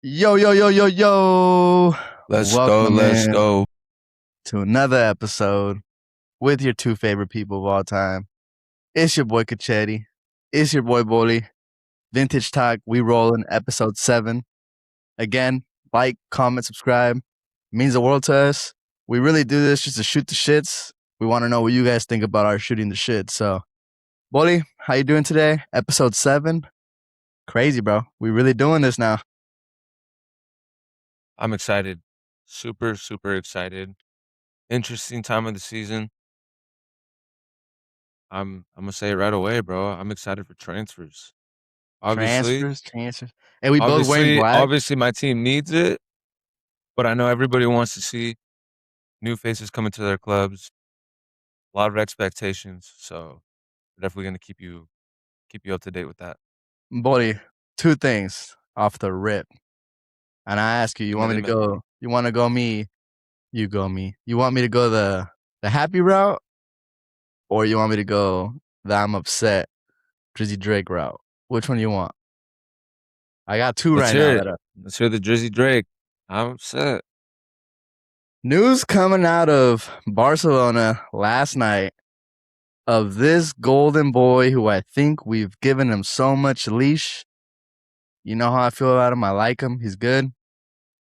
Yo, yo, yo, yo, yo. Let's go. Welcome Let's in go. to another episode with your two favorite people of all time. It's your boy Kachetti. It's your boy Boli. Vintage Talk. We roll in episode 7. Again, like, comment, subscribe. Means the world to us. We really do this just to shoot the shits. We want to know what you guys think about our shooting the shit. So, Boli, how you doing today? Episode 7. Crazy, bro. We really doing this now. I'm excited. Super, super excited. Interesting time of the season. I'm gonna say it right away, bro. I'm excited for transfers. Obviously, Transfers. And we both wearing obviously, black. obviously, my team needs it, but I know everybody wants to see new faces coming to their clubs. A lot of expectations, so we're definitely gonna keep you up to date with that. Buddy, two things off the rip. And I ask you, you Dime, want me to dime. go, you want to go me, you go me. You want me to go the happy route or you want me to go the I'm upset Drizzy Drake route? Which one you want? I got two Let's right hear now it. Let's hear the Drizzy Drake. I'm set. news coming out of Barcelona last night of this golden boy who I think we've given him so much leash. You know how I feel about him. I like him. He's good.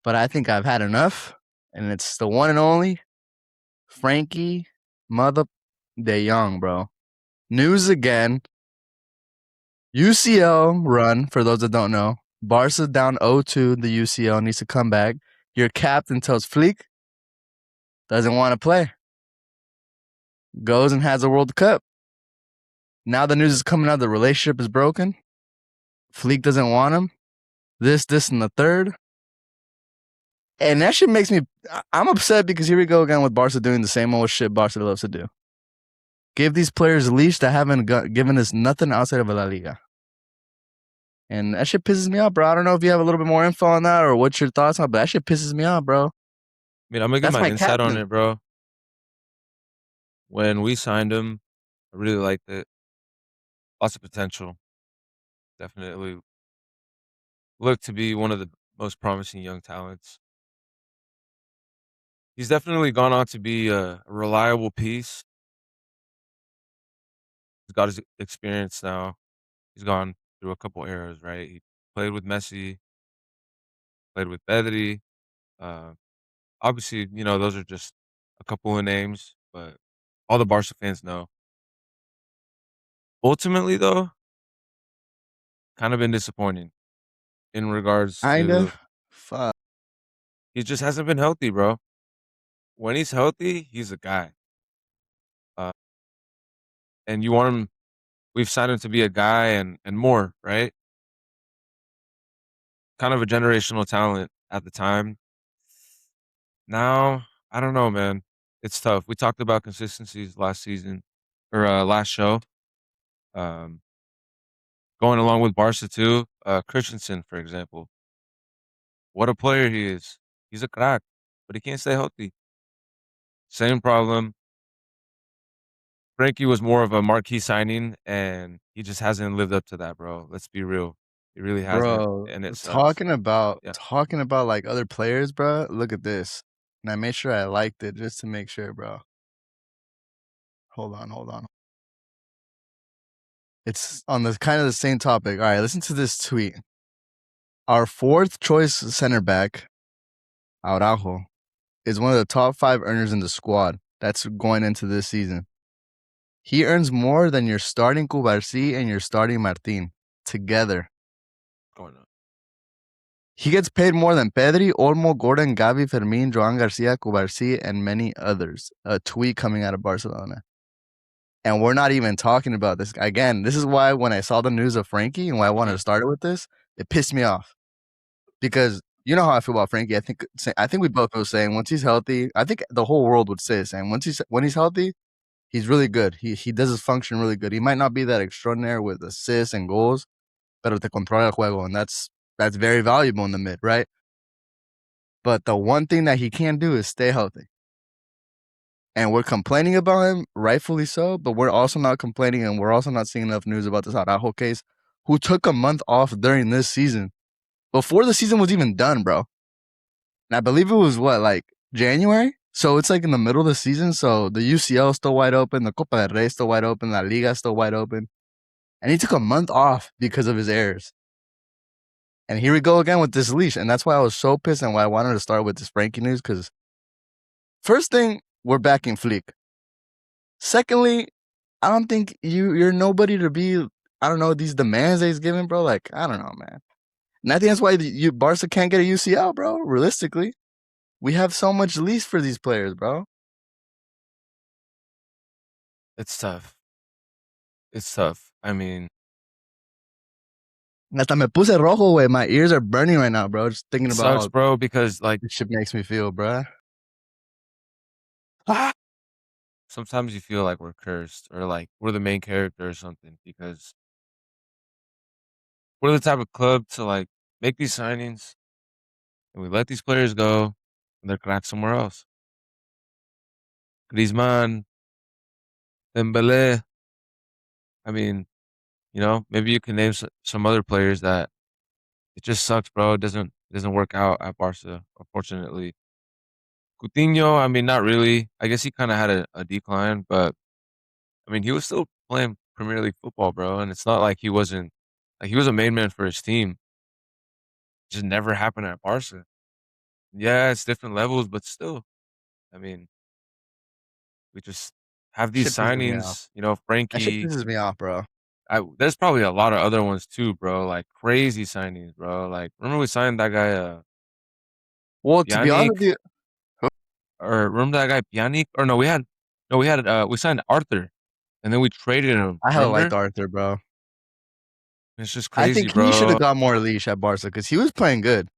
But I think I've had enough. And it's the one and only Frankie Mother De Jong, bro. News again. UCL run, for those that don't know. Barca down 0-2. The UCL needs to come back. Your captain tells Flick doesn't want to play. Goes and has a World Cup. Now the news is coming out the relationship is broken. Flick doesn't want him. This, and the third. And that shit makes me... I'm upset because here we go again with Barca doing the same old shit Barca loves to do. Give these players a leash that haven't given us nothing outside of La Liga. And that shit pisses me off, bro. I don't know if you have a little bit more info on that or what's your thoughts on it, but that shit pisses me off, bro. I mean, I'm gonna give That's my my insight on captain. it, bro. When we signed him, I really liked it. Lots of potential. Definitely looked to be one of the most promising young talents. He's definitely gone on to be a reliable piece. He's got his experience now. He's gone through a couple eras, right? He played with Messi, played with Pedri. Uh, Obviously, those are just a couple of names, but all the Barca fans know. Ultimately, though, kind of been disappointing in regards Kinda. to Fuck. he just hasn't been healthy, bro. When he's healthy, he's a guy. Uh, and you want him, we've signed him to be a guy and more, right? Kind of a generational talent at the time. Now, I don't know, man. It's tough. We talked about consistencies last season or last show. Um, Going along with Barca too. Christensen, for example. What a player he is. He's a crack, but he can't stay healthy. Same problem. Frankie was more of a marquee signing, and he just hasn't lived up to that, bro. Let's be real. He really hasn't, Bro, and it sucks. talking Yeah. about like other players, bro. Look at this. And I made sure I liked it just to make sure, bro. Hold on. It's on the kind of the same topic. All right, listen to this tweet. Our fourth choice center back, Araujo, is one of the top 5 earners in the squad that's going into this season. He earns more than your starting Cubarsí and your starting Martin together. Going on. He gets paid more than Pedri, Olmo, Gordon, Gavi, Fermin, Joan Garcia, Cubarsí, and many others. A tweet coming out of Barcelona. And we're not even talking about this. Again, this is why when I saw the news of Frankie and why I wanted to start it with this, it pissed me off. Because you know how I feel about Frankie. I think we both were saying once he's healthy, I think the whole world would say the same. When he's healthy, he's really good. He does his function really good. He might not be that extraordinary with assists and goals, pero te controla el juego, and that's very valuable in the mid, right? But the one thing that he can't do is stay healthy. And we're complaining about him, rightfully so, but we're also not complaining and we're also not seeing enough news about this Araujo case, who took a month off during this season before the season was even done, bro. And I believe it was what, like January? So it's like in the middle of the season. So the UCL is still wide open, the Copa del Rey is still wide open, La Liga is still wide open. And he took a month off because of his errors. And here we go again with this leash. And that's why I was so pissed and why I wanted to start with this Frankie news. Because first thing, we're backing Flick. Secondly, I don't think you're nobody to be, I don't know, these demands that he's giving, bro. Like, I don't know, man. And I think that's why Barca can't get a UCL, bro. Realistically, we have so much lease for these players, bro. It's tough. It's tough. I mean, Hasta me puse rojo, way. My ears are burning right now, bro. Just thinking it about sucks, how bro, because like this shit makes me feel, bro. sometimes you feel like we're cursed or like we're the main character or something because we're the type of club to like make these signings and we let these players go and they're cracked somewhere else. Griezmann, Dembele. I mean, maybe you can name some other players that it just sucks, bro. It doesn't work out at Barca, unfortunately. Coutinho, I mean, not really. I guess he kind of had a decline, but I mean, he was still playing Premier League football, bro. And it's not like he wasn't like he was a main man for his team. It just never happened at Barca. Yeah, it's different levels, but still, I mean, we just have these Shit pisses me off. signings. That shit Frankie. pisses me off, bro. There's probably a lot of other ones too, bro. Like crazy signings, bro. Like remember we signed that guy, Well, to be honest Pjanic, with you, or remember that guy Pjanic? Or we signed Arthur, and then we traded him. I hella liked Remember? Arthur, bro. It's just I crazy, think he should have bro. got more leash at Barca because he was playing good,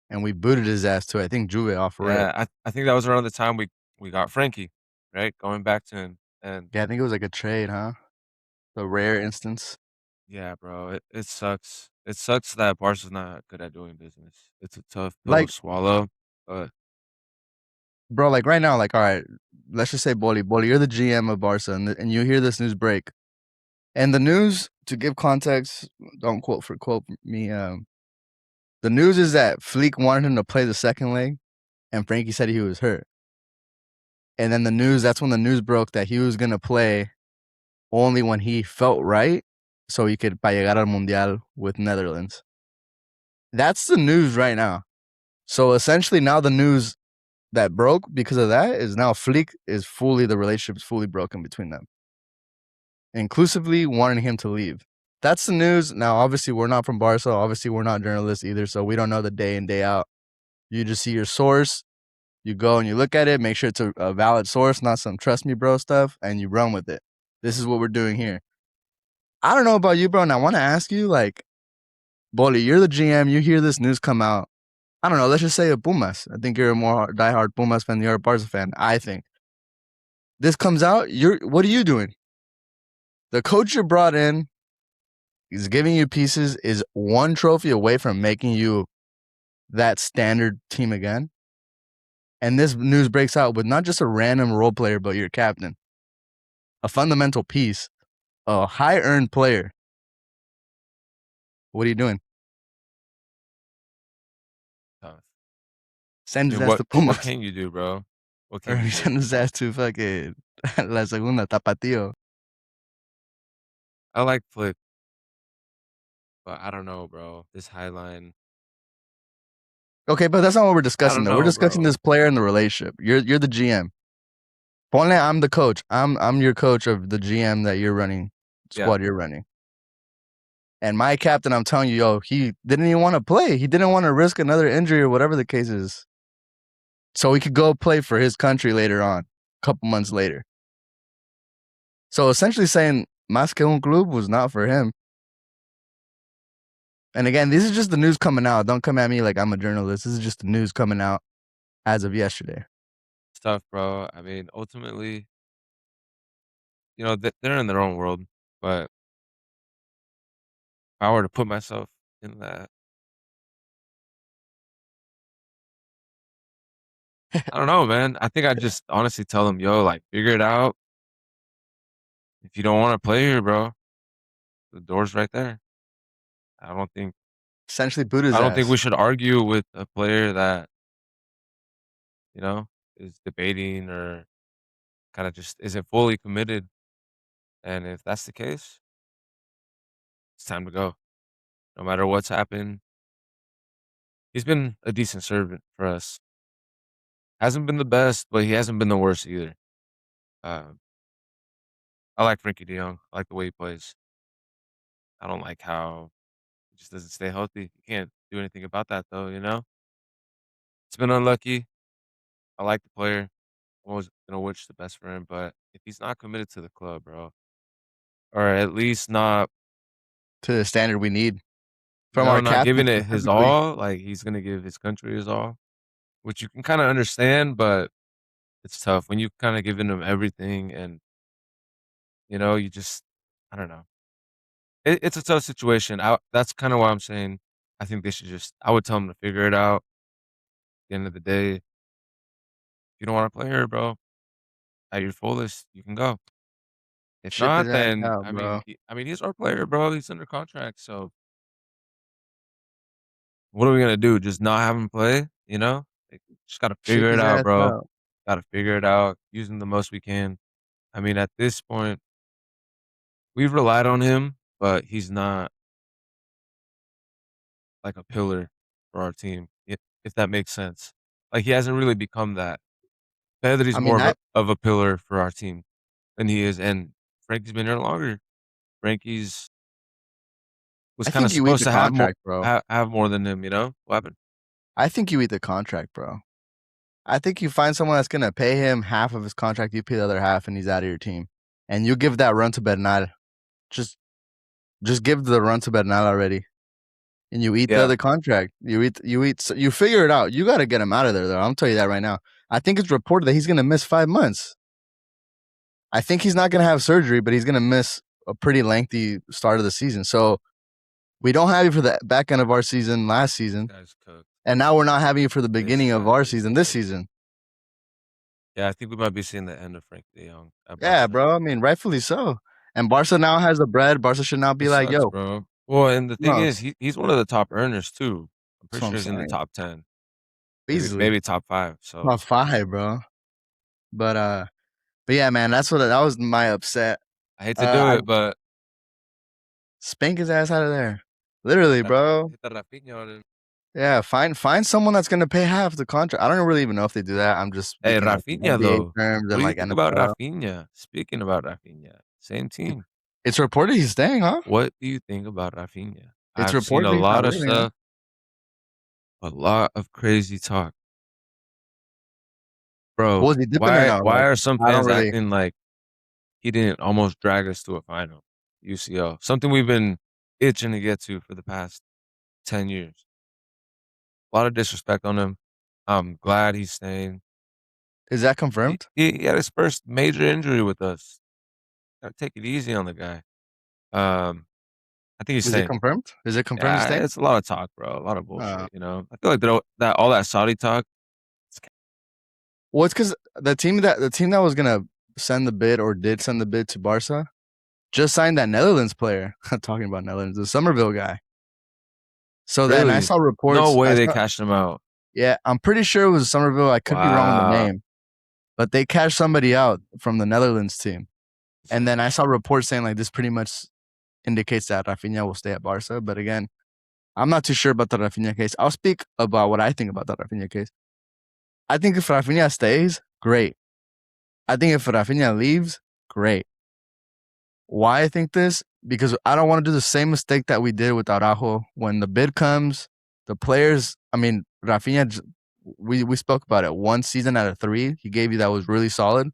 and we booted his ass too. I think Juve off rip. Yeah, I think that was around the time we got Frankie, right? Going back to him, and Yeah, I think it was like a trade, huh? A rare instance. yeah, bro, it sucks. It sucks that Barca's not good at doing business. It's a tough pill Like, to swallow, but bro, like right now, like, all right, let's just say Boli, you're the GM of Barca, and you hear this news break. And the news, to give context, don't quote me. The news is that Fleek wanted him to play the second leg, and Frankie said he was hurt. And then that's when the news broke that he was gonna play only when he felt right, so he could para llegar al Mundial with Netherlands. That's the news right now. So essentially, now the news that broke because of that is now Fleek is the relationship is fully broken between them, inclusively wanting him to leave. That's the news. Now, obviously, we're not from Barca. Obviously, we're not journalists either, so we don't know the day in, day out. You just see your source. You go and you look at it, make sure it's a valid source, not some trust me, bro stuff, and you run with it. This is what we're doing here. I don't know about you, bro, and I want to ask you, like, Boli, you're the GM. You hear this news come out. I don't know. Let's just say a Pumas. I think you're a more diehard Pumas fan than you're a Barca fan. I think this comes out. What are you doing? The coach you brought in is giving you pieces. Is one trophy away from making you that standard team again. And this news breaks out with not just a random role player, but your captain, a fundamental piece, a high earned player. What are you doing? tough. I Send his mean, ass what to what Pumas. can you do, bro? What Or can you do? send his ass to fucking La Segunda, Tapatío. I like Flick, but I don't know, bro. This Highline, Okay, but that's not what we're I discussing don't though. We're know, discussing bro. this player and the relationship. You're the GM. Ponle, I'm the coach. I'm your coach of the GM that you're running, Yeah, squad you're running. And my captain, I'm telling you, yo, he didn't even want to play. He didn't want to risk another injury or whatever the case is. So he could go play for his country later on, a couple months later. So essentially saying Más que un club was not for him. And again, this is just the news coming out. Don't come at me like I'm a journalist. This is just the news coming out as of yesterday. it's tough, bro. I mean, ultimately, they're in their own world, but if I were to put myself in that, I don't know, man. I think I'd just honestly tell them, yo, like, figure it out. If you don't want to play here, bro, the door's right there. I don't think Essentially boot his I don't think ass. we should argue with a player that, you know, is debating or kind of just isn't fully committed. And if that's the case, it's time to go. No matter what's happened, he's been a decent servant for us. Hasn't been the best, but he hasn't been the worst either. Um, I like Frankie De Jong. I like the way he plays. I don't like how he just doesn't stay healthy. You can't do anything about that, though. You know, it's been unlucky. I like the player. I'm always gonna wish the best for him, but if he's not committed to the club, bro, or at least not, To the standard we need you from know, our not captain giving it his specifically. all, like he's gonna give his country his all, which you can kind of understand, but it's tough when you kind of giving him everything, and you know, you just, I don't know. It's a tough situation. That's kind of why I'm saying I think they should just. I would tell him to figure it out. At the end of the day, if you don't want to play here, bro, at your fullest, you can go. If Ship his not, ass then out, bro. I mean, he's our player, bro. He's under contract, so what are we gonna do? Just not have him play? You know, like, just gotta Ship figure it his out, ass bro. out. Gotta figure it out. Use him the most we can. I mean, at this point, we've relied on him, but he's not like a pillar for our team, if that makes sense. Like he hasn't really become that. Pedri's I more mean, of a pillar for our team than he is, and Frankie's been here longer. Frankie's was I kind of think you eat supposed the to have more contract, bro. have more than him, you know? What happened? I think you eat the contract, bro. I think you find someone that's gonna pay him half of his contract, you pay the other half, and he's out of your team. And you give that run to Bernal. Just just give the run to Bernal already. And you eat the Yeah, other contract. You figure it out. You gotta get him out of there though. I'm telling you that right now. I think it's reported that he's gonna miss 5 months. I think he's not gonna have surgery, but he's gonna miss a pretty lengthy start of the season. So we don't have you for the back end of our season last this season. guy's cooked. And now we're not having you for the This beginning of guy our is season this cooked. season. Yeah, I think we might be seeing the end of Frank De Jong at Yeah, Barca. bro. I mean, rightfully so. And Barca now has the bread. Barca should now It be like, sucks, yo, bro. Well, and the thing no, is, he's one of the top earners too. I'm that's pretty what I'm sure he's in the saying. top 10, Easily. maybe top 5. So Top five, bro. But but yeah, man, that was my upset. I hate to do I it, but spank his ass out of there. Literally, bro. hit the Rafinha on him. Yeah, find someone that's gonna pay half the contract. I don't really even know if they do that. I'm just Hey, speaking like in Rafinha NBA though. terms What and do you like think about NFL. Rafinha? Speaking about Rafinha, same team. It's reported he's staying, huh? What do you think about Rafinha? It's I've seen reported a he's not lot of leaving, huh? stuff, a lot of crazy talk. Bro, Was he dipping or no? why Like are some I don't fans really. acting like he didn't almost drag us to a final? UCL. Something we've been itching to get to for the past 10 years. A lot of disrespect on him. I'm glad he's staying. Is that confirmed? He had his first major injury with us. Gotta take it easy on the guy. Um, I think he's Is it staying. confirmed? Is it confirmed he's Yeah, staying? it's a lot of talk, bro. A lot of Uh, bullshit. You know, I feel like that all that Saudi talk. well, it's because the team that was gonna send the bid or did send the bid to Barca just signed that Netherlands player. Talking about Netherlands, the Somerville guy. So then I Really, saw no reports. way they cashed him out. Yeah, I'm pretty sure it was Somerville. I could be wrong on the Wow. name, but they cashed somebody out from the Netherlands team. And then I saw reports saying like this pretty much indicates that Rafinha will stay at Barca. But again, I'm not too sure about the Rafinha case. I'll speak about what I think about the Rafinha case. I think if Rafinha stays, great. I think if Rafinha leaves, great. Why I think this? Because I don't want to do the same mistake that we did with Araujo. When the bid comes, the players, I mean, Rafinha, we spoke about it. 1 season out of 3, he gave you that was really solid.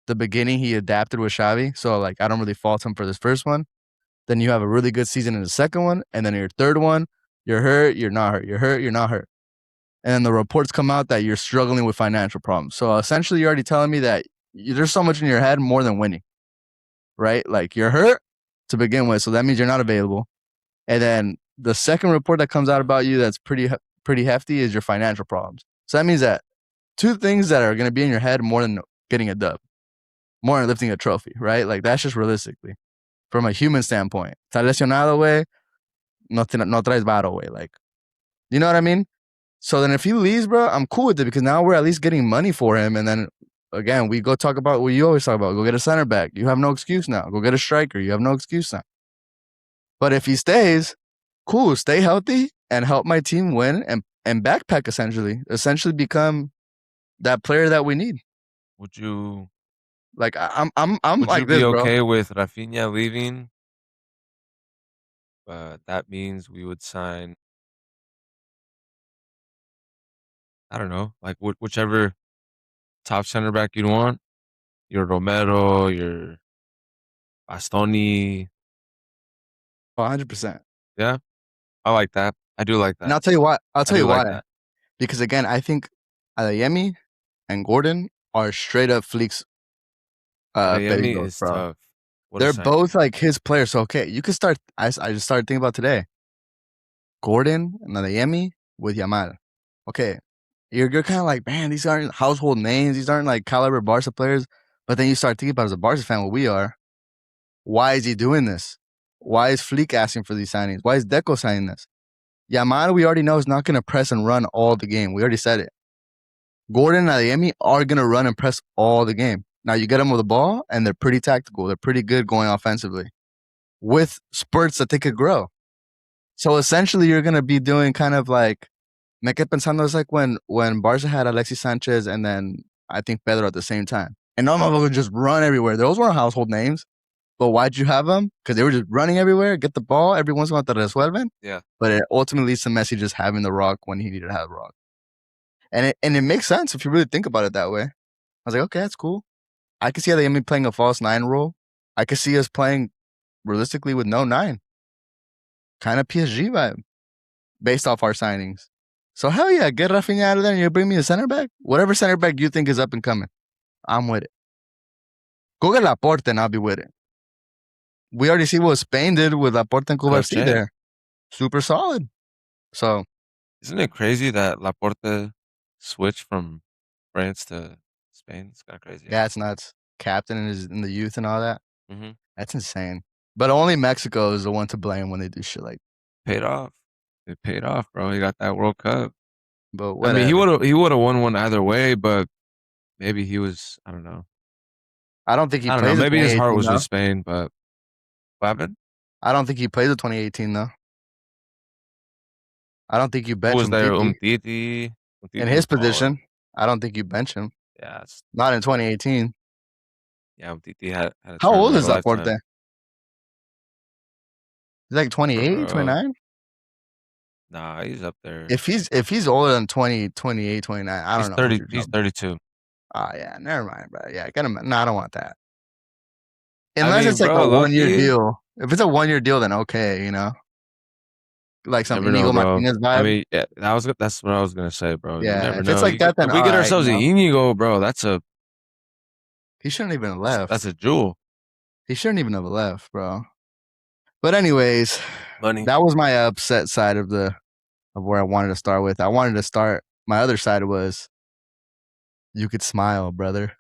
The beginning, he adapted with Xavi. So, like, I don't really fault him for this first one. Then you have a really good season in the second one. And then your third one, you're hurt, you're not hurt. You're hurt, you're not hurt. And then the reports come out that you're struggling with financial problems. So, essentially, you're already telling me that there's so much in your head more than winning, right? Like, you're hurt to begin with. So, that means you're not available. And then the second report that comes out about you that's pretty hefty is your financial problems. So, that means that two things that are going to be in your head more than getting a dub, more than lifting a trophy, right? Like, that's just realistically from a human standpoint. Está lesionado, way. no traes varo, way. Like, you know what I mean? So then if he leaves, bro, I'm cool with it because now we're at least getting money for him. And then again, we go talk about what you always talk about. Go get a center back. You have no excuse now. Go get a striker. You have no excuse now. But if he stays, cool, stay healthy and help my team win and backpack essentially become that player that we need. Would you Like I'm would you like be this, bro. okay with Rafinha leaving? That means we would sign, I don't know, like whichever top center back you'd want. Your Romero, your Bastoni. 100%. Yeah, I like that. I do like And that. I'll I tell do you like why. that. Because again, I think Adeyemi and Gordon are straight up fleeks Adeyemi pedidos, is bro. tough. What a They're signing. both like his players. So okay, you can start. I just started thinking about today. Gordon and Adeyemi with Yamal. Okay, you're kind of like, man, these aren't household names. These aren't like caliber Barca players. But then you start thinking about as a Barca fan, what we are. Why is he doing this? Why is Fleek asking for these signings? Why is Deco signing this? Yamal, we already know is not going to press and run all the game. We already said it. Gordon and Adeyemi are going to run and press all the game. Now you get them with the ball, and they're pretty tactical. They're pretty good going offensively with spurts that they could grow. So essentially, you're going to be doing kind of like me quedé pensando es like when Barca had Alexis Sanchez and then I think Pedro at the same time, and no one would just run everywhere. Those weren't household names, but why'd you have them? Because they were just running everywhere, get the ball every once in a while te resuelven. Yeah. But it ultimately leads to Messi just having the rock when he needed to have the rock, and it makes sense if you really think about it that way. I was like, okay, that's cool. I could see how they me playing a false nine role. I could see us playing realistically with no nine, kind of PSG vibe based off our signings. So hell yeah, get Rafinha out of there and you bring me a center back. Whatever center back you think is up and coming, I'm with it. Go get Laporte and I'll be with it. We already see what Spain did with Laporte and Coach, Cubarsí eh? there. Super solid. So Isn't it crazy that Laporte switched from France to Spain? It's kind of crazy, yeah, huh? it's nuts. Captain in the youth and all that. Hmm. That's insane. But only Mexico is the one to blame when they do shit like. Paid off. It paid off, bro. He got that World Cup. But I mean, whatever. he would have won one either way, but maybe he was, I don't know. I don't think he I don't know. plays the Maybe his heart 2018 was with though. Spain, but what happened? I don't think he plays the 2018 though. I don't think you Who bench was him there? Titi. In Umtiti his was balling. position, I don't think you bench him. Yeah, Not in 2018. yeah. Umtiti had a How old tournament of is a Laporte? lifetime, He's like 28, bro. 29. Nah, he's up there. If he's older than 20, 28, 29, I He's don't know what 30. you're He's talking. 32. Oh yeah, never mind, bro. Yeah, get him. No, I don't want that. I Unless mean, it's like a bro, low 1 year key. deal. If it's a 1 year deal, then okay, like You some never know, Inigo bro. Martinez I vibe. mean, yeah, that's what I was gonna say, bro. You Yeah, never if it's know. like that, then If all we get right, ourselves an Inigo, bro, he shouldn't even have that's left. a jewel. He shouldn't even have left, bro. But anyways, Money. that was my upset side of where I wanted to start with. I wanted to start. My other side was you could smile, brother.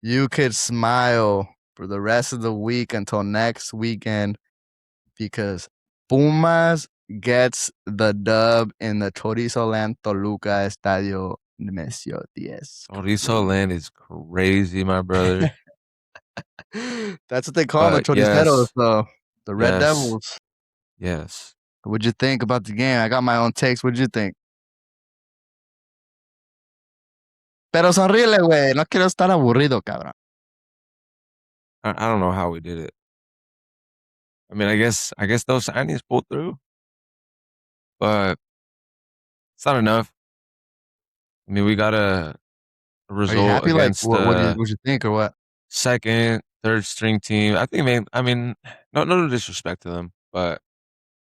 You could smile for the rest of the week until next weekend because Pumas gets the dub in the Chorizo Land Toluca Estadio Nemesio 10. Chorizo land is crazy, my brother. That's what they call them, the But Choriceros, yes, though. The Red yes, Devils. yes. What'd you think about the game? I got my own takes. What'd you think? Pero sonríele, güey. No quiero estar aburrido, cabrón. I don't know how we did it. I mean, I guess those signings pulled through, but it's not enough. I mean, we got a Are you result happy? Like, against what'd you think or what? second, third string team. I think, man. I mean, no disrespect to them, but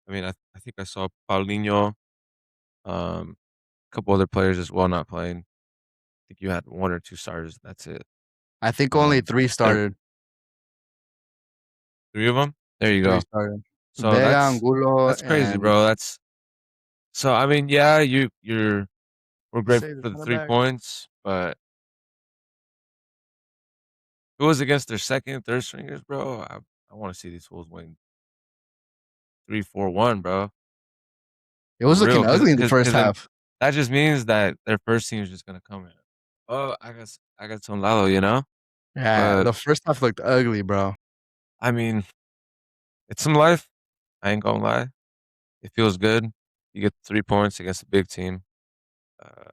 I mean, I think I saw Paulinho, a couple other players as well not playing. I think you had one or two starters. That's it. I think only three They're started. three of them. There you Three go. started. So Vega, Angulo, that's crazy, and bro. That's so. I mean, yeah, we're you say grateful the for the center three back. points, but if it was against their second, third stringers, bro, I want to see these fools win. 3-4-1, bro. It For was real, looking because ugly in the because first because then half. that just means that their first team is just gonna come in. Oh, I got some Lalo, you know? Yeah, But the first half looked ugly, bro. I mean, it's some life. I ain't gonna lie. It feels good. You get 3 points against a big team, uh,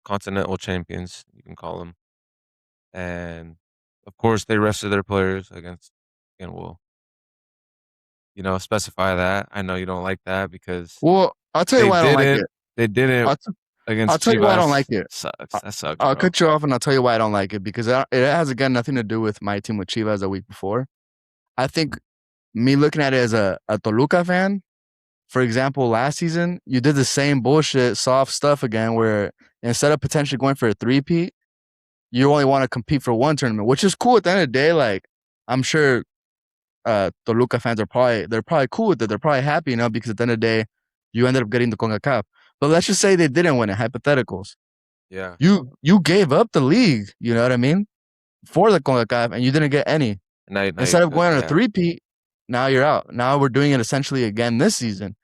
continental champions, you can call them. And of course, they rested their players against, and we'll, specify that. I know you don't like that because Well, I'll tell you they why I don't like didn't. it. They didn't I'll, t- I'll against tell you why I don't like Chivas. it. Sucks. I- That sucks, I'll bro. cut you off and I'll tell you why I don't like it because it has again nothing to do with my team with Chivas the week before. I think me looking at it as a Toluca fan, for example, last season you did the same bullshit, soft stuff again, where instead of potentially going for a three-peat, you only want to compete for one tournament, which is cool at the end of the day. Like I'm sure Toluca fans they're probably cool with it. They're probably happy, because at the end of the day, you ended up getting the CONCACAF. But let's just say they didn't win it. Hypotheticals. Yeah. You gave up the league. You know what I mean? For the CONCACAF, and you didn't get any. Now you Instead of could. going on a Yeah. three-peat, now you're out. Now we're doing it essentially again this season,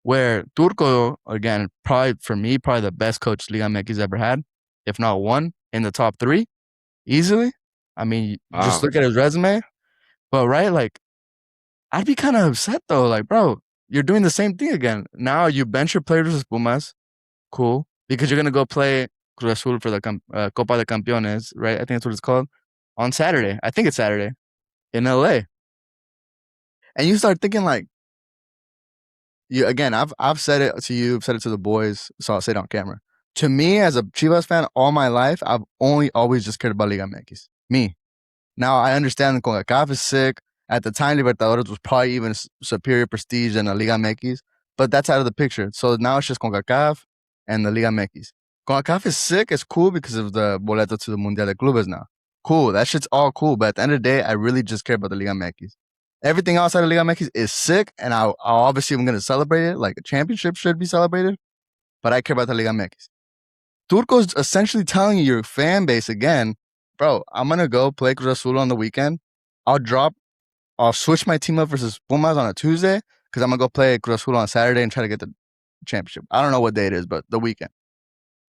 where Turco again probably for me probably the best coach Liga Mx ever had, if not one in the top three easily. I mean, just Wow. look at his resume. But right, like I'd be kind of upset though. Like, bro, you're doing the same thing again. Now you bench your players as Pumas, cool, because you're gonna go play Cruz Azul for the Copa de Campeones, right? I think that's what it's called on Saturday. I think it's Saturday in LA. And you start thinking like, you again. I've said it to you, I've said it to the boys, so I'll say it on camera. To me, as a Chivas fan, all my life, I've only always just cared about Liga MX. Me, now I understand the CONCACAF is sick. At the time, Libertadores was probably even superior prestige than the Liga MX, but that's out of the picture. So now it's just CONCACAF and the Liga MX. CONCACAF is sick. It's cool because of the boleto to the Mundial de Clubes now. Cool. That shit's all cool. But at the end of the day, I really just care about the Liga MX. Everything outside of Liga MX is sick, and I obviously I'm going to celebrate it like a championship should be celebrated, but I care about the Liga MX. Turco's essentially telling your fan base again, bro, I'm gonna go play Cruz Azul on the weekend. I'll drop, I'll switch my team up versus Pumas on a Tuesday because I'm gonna go play Cruz Azul on Saturday and try to get the championship. I don't know what day it is, but the weekend.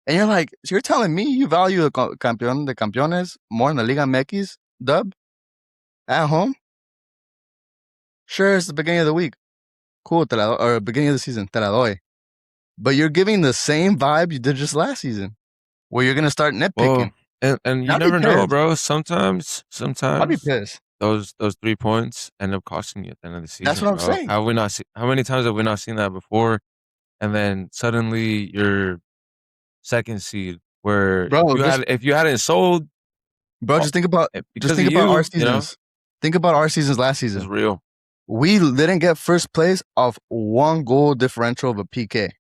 And you're like, so you're telling me you value the campeones more than the Liga MX dub at home? Sure, it's the beginning of the week. Cool, or beginning of the season, te la doy. But you're giving the same vibe you did just last season, where you're gonna start nitpicking. Well, and And you I'd be never know, pissed. bro. I'd be Sometimes pissed. those 3 points end up costing you at the end of the That's season, what I'm bro. saying. Have we not seen how many times have we not seen that before? And then suddenly you're second seed where Bro, if you hadn't sold all, just think about because of our you, seasons. Think about our seasons last it's season. real. We didn't get first place off one goal differential of a PK.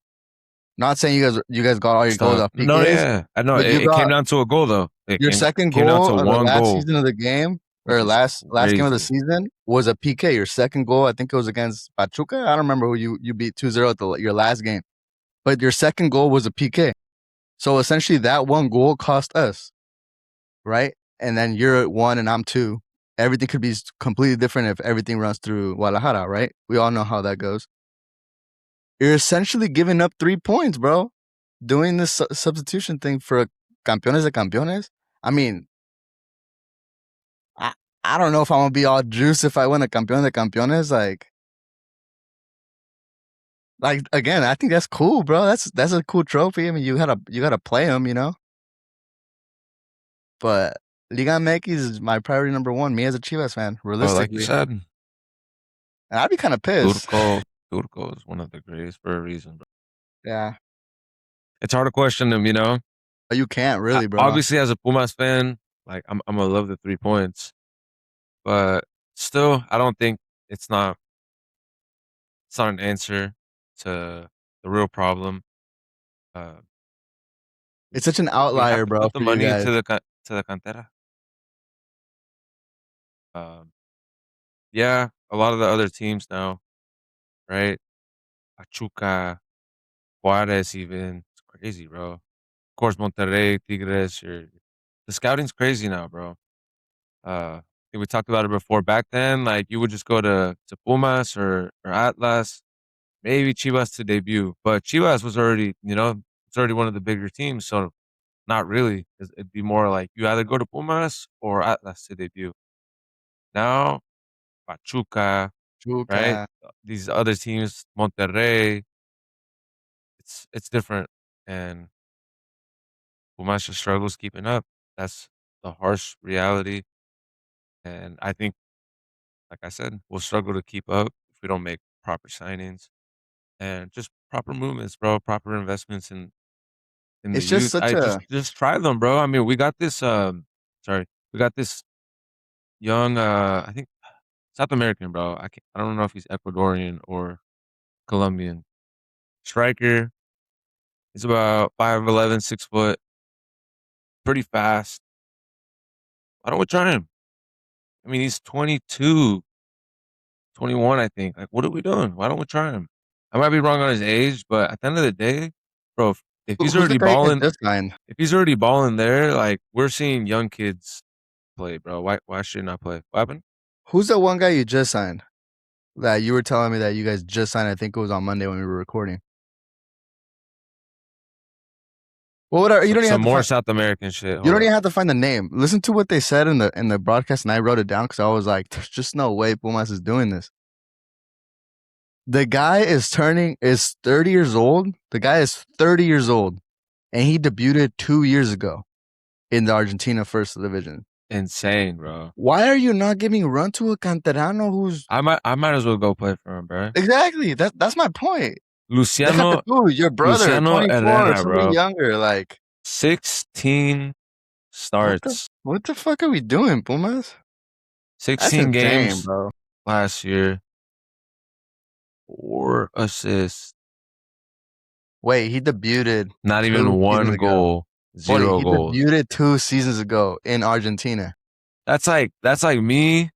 Not saying you guys got all your goals Stuff. off No, PKs, yeah. I know but you it came got down to a goal though. your second Came down goal to of the one last goal, season of the game which or is last game of the crazy. season was a PK. Your second goal, I think it was against Pachuca. I don't remember who you beat 2-0 at your last game. But your second goal was a PK. So essentially that one goal cost us, right? And then you're at one and I'm two. Everything could be completely different if everything runs through Guadalajara, right? We all know how that goes. You're essentially giving up 3 points, bro. Doing this substitution thing for campeones de campeones. I mean, I, I don't know if I'm gonna be all juice if I win a campeón de campeones. Like again, I think that's cool, bro. That's a cool trophy. I mean, you gotta play them, But Liga MX is my priority number one. Me as a Chivas fan, But like you realistically, said, and I'd be kind of pissed. Turco is one of the greatest for a reason, bro. Yeah, It's hard to question him, you know. but you can't really, bro. Obviously, as a Pumas fan, like I'm gonna love the 3 points, but still, I don't think it's not it's not an answer to the real problem. Uh, It's such an we have outlier, to bro, put the for you money guys. to the cantera. Um, yeah, a lot of the other teams now, right? Pachuca, Juarez, even it's crazy, bro. Of course, Monterrey, Tigres. The scouting's crazy now, bro. Uh, think we talked about it before. Back then, like you would just go to Pumas or Atlas, maybe Chivas to debut, but Chivas was already, it's already one of the bigger teams, so not really. It'd be more like you either go to Pumas or Atlas to debut. Now, Pachuca, right? Chuca. These other teams, Monterrey, it's different, and Pumas just struggles keeping up. That's the harsh reality, and I think, like I said, we'll struggle to keep up if we don't make proper signings and just proper movements, bro. Proper investments in the It's just youth. such I a just try them, bro. I mean, we got this. Sorry, we got this young. I think South American, bro. I don't know if he's Ecuadorian or Colombian. Striker. He's about 5'11", 6 foot, pretty fast. Why don't we try him? I mean, he's 22, 21, I think. Like, what are we doing? Why don't we try him? I might be wrong on his age, but at the end of the day, bro, if he's who's the already guy you guys balling, just signed? if he's already balling there, like we're seeing young kids play, bro. Why should he not play? What happened? Who's the one guy you just signed? That you were telling me that you guys just signed. I think it was on Monday when we were recording. Well, whatever. You don't even Some have to more find. South American shit. You Hold don't up. even have to find the name. Listen to what they said in the broadcast, and I wrote it down because I was like, "There's just no way Pumas is doing this." The guy is 30 years old. The guy is 30 years old, and he debuted 2 years ago in the Argentina First Division. Insane, bro. Why are you not giving run to a canterano who's I might as well go play for him, bro. exactly that's my point. Déjate Luciano tú, your brother, Luciano 24 or Herrera, something bro. younger. Like 16 starts, what the fuck are we doing, Pumas? That's 16 insane, games bro. last year, 4 assists, Wait, he debuted not two even seasons one ago. goal, Wait, zero he goals. debuted 2 seasons ago in Argentina. That's like me What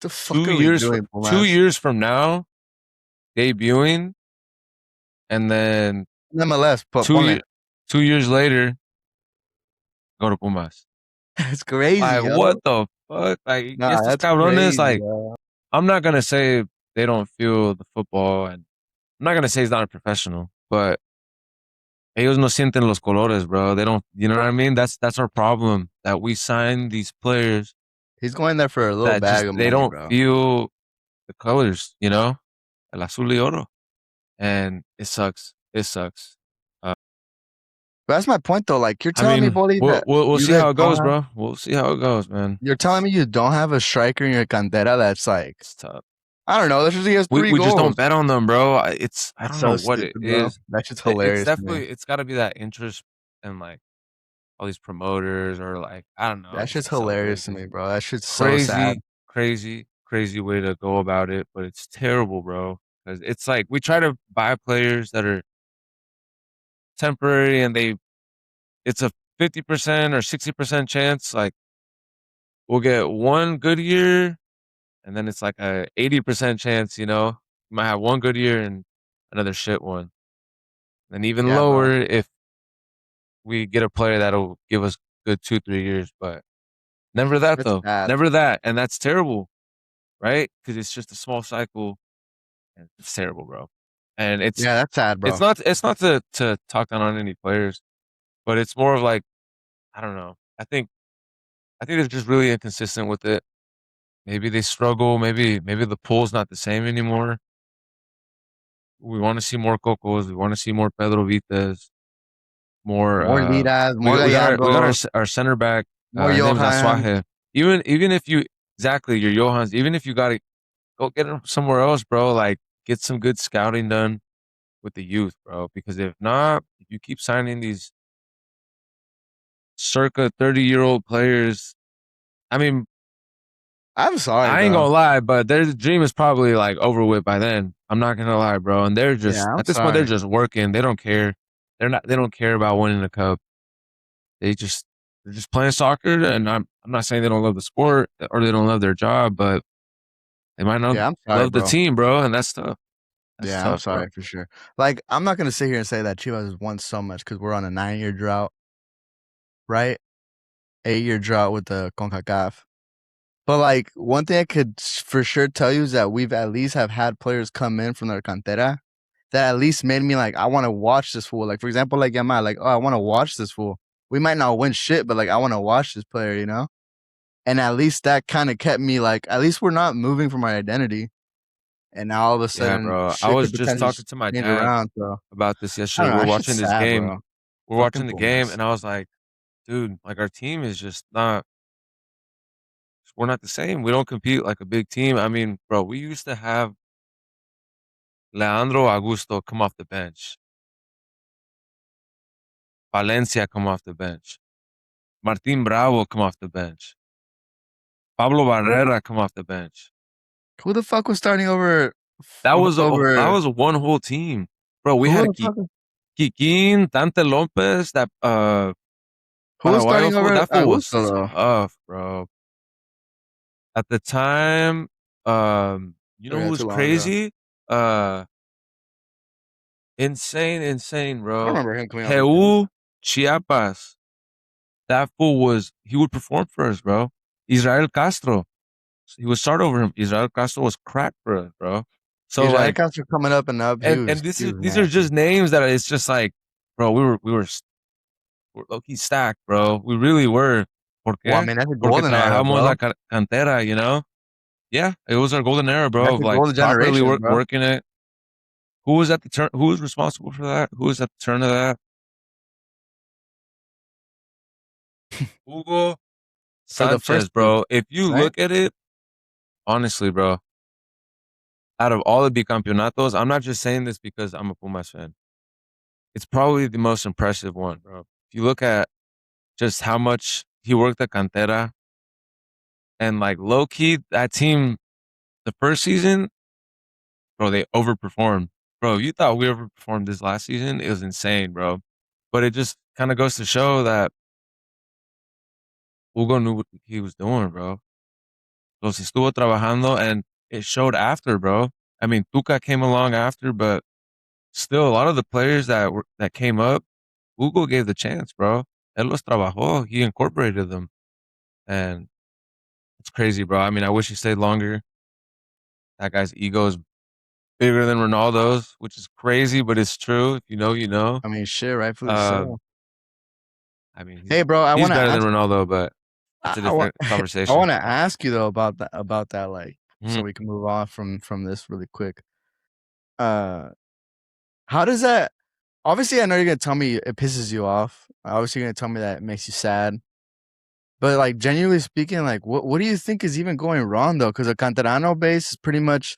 the two fuck are we years fr- doing, two Pumas? years from now debuting, and then MLS, two ponle. year 2 years later go to Pumas. It's crazy, Like, yo. what the fuck? Like, y Nah, estos that's cabrones, crazy, like, bro. I'm not gonna say they don't feel the football, and I'm not gonna say he's not a professional, but ellos no sienten los colores, bro. They don't, you know what I mean? That's our problem, that we sign these players He's going there for a little that just bag of they money, don't bro. feel the colors, El azul y oro, and it sucks. It sucks. Uh, But that's my point, though. Like, you're I telling me, mean, Boldy, we'll that we'll we'll you see guys how it don't goes, have. bro. We'll see how it goes, man. You're telling me you don't have a striker in your cantera that's like, It's tough. I don't know. Let's just he has We three we just don't goals. bet on them, bro. I That's don't know so what it stupid, bro. is. That shit's It's hilarious to me. definitely it's got to be that interest and like all these promoters or like I don't know. That It's shit's just so hilarious to crazy, me, bro. That shit's so sad. crazy, crazy, crazy way to go about it. But it's terrible, bro. Because it's like we try to buy players that are temporary, and it's a 50% or 60% chance. Like we'll get one good year, and then it's like a 80% chance. You might have one good year and another shit one. And even Yeah, bro. lower if we get a player that'll give us good 2, 3 years, but never that It's though. sad. Never that. And that's terrible, right? Because it's just a small cycle and it's terrible, bro. And it's Yeah, that's sad, it's bro. not it's not to talk down on any players, but it's more of like, I don't know. I think they're just really inconsistent with it. Maybe they struggle, maybe the pool's not the same anymore. We want to see more Cocos, we want to see more Pedro Vitas, more More Liras, we more got we got our we got our Gallardos, our center back. more His name's Johan. Asuaje. Even if you exactly your Johans, even if you got to go get him somewhere else, bro, like get some good scouting done with the youth, bro. Because if not, if you keep signing these circa 30-year-old players, I mean, I'm sorry, I ain't bro. gonna lie, but their dream is probably like over with by then. I'm not gonna lie, bro. And they're Yeah, just I'm at this point they're sorry. just working. They don't care. They don't care about winning the cup. They just they're just playing soccer, and I'm not saying they don't love the sport or they don't love their job, but they might not Yeah, I'm sorry, love the bro. team, bro, and that's tough. That's Yeah, I'm tough, bro. sorry for sure. Like, I'm not gonna sit here and say that Chivas has won so much because we're on a 9-year drought, right? 8-year drought with the CONCACAF. But like one thing I could for sure tell you is that we've at least have had players come in from their cantera that at least made me like I want to watch this fool. Like for example, like Yamal, like oh I want to watch this fool. We might not win shit, but like I want to watch this player, you know. And at least that kind of kept me like at least we're not moving from our identity. And now all of a Yeah, sudden bro. I shit was could just potentially talking to my change dad around. So about this I yesterday. don't We know. were That shit's watching this sad, game. bro. We're Fucking watching the game, Pumas. and I was like, dude, like our team is just not. We're not the same. We don't compete like a big team. I mean, bro, we used to have Leandro Augusto come off the bench, Valencia come off the bench, Martin Bravo come off the bench, Pablo Barrera come off the bench. Who the fuck was starting over That over was one whole team, bro. We who had the fuck Kikín, Dante Lopez, that who was Paraguayo starting fool. over That fool Augusto was though? tough, bro. At the time, you Oh know who yeah, was too long ago. crazy? Insane, I don't bro. remember him coming off the bench. Heu Chiapas. That fool he would perform for us, bro. Israel Castro. He would start over him. Israel Castro was crack for us, bro. So Israel like, Castro coming up and up. and He was these are nasty. just names that it's just like, bro, we're low-key stacked, bro. We really were. ¿Por Well, I qué? mean that's a Porque golden era, trabajamos bro. la cantera, you know? Yeah, it was our golden era, bro, That's of a like golden properly generation, bro. working it. Who was at the turn? Who was responsible for that? Who was at the turn of that? Hugo For the Sanchez, first two, bro. If you right? look at it, honestly, bro, out of all the bicampeonatos, I'm not just saying this because I'm a Pumas fan. It's probably the most impressive one, bro. If you look at just how much he worked at Cantera and like low key, that team, the first season, bro, they overperformed. Bro, you thought we overperformed this last season? It was insane, bro. But it just kind of goes to show that Hugo knew what he was doing, bro. Los estuvo trabajando and it showed after, bro. I mean, Tuca came along after, but still a lot of the players that came up, Hugo gave the chance, bro. Él los trabajó. He incorporated them. And it's crazy, bro. I mean, I wish he stayed longer. That guy's ego is bigger than Ronaldo's, which is crazy, but it's true. If you know, you know. I mean, shit, rightfully so. Um, I mean, Hey, bro, I he's want to better than ask. Ronaldo, but that's a I want. different I conversation. want to ask you though about that, like, so Mhm. we can move on from this really quick. Uh, how does that? Obviously, I know you're gonna tell me it pisses you off. Obviously, you're gonna tell me that it makes you sad. But like, genuinely speaking, like, what do you think is even going wrong though? Because a Canterano base is pretty much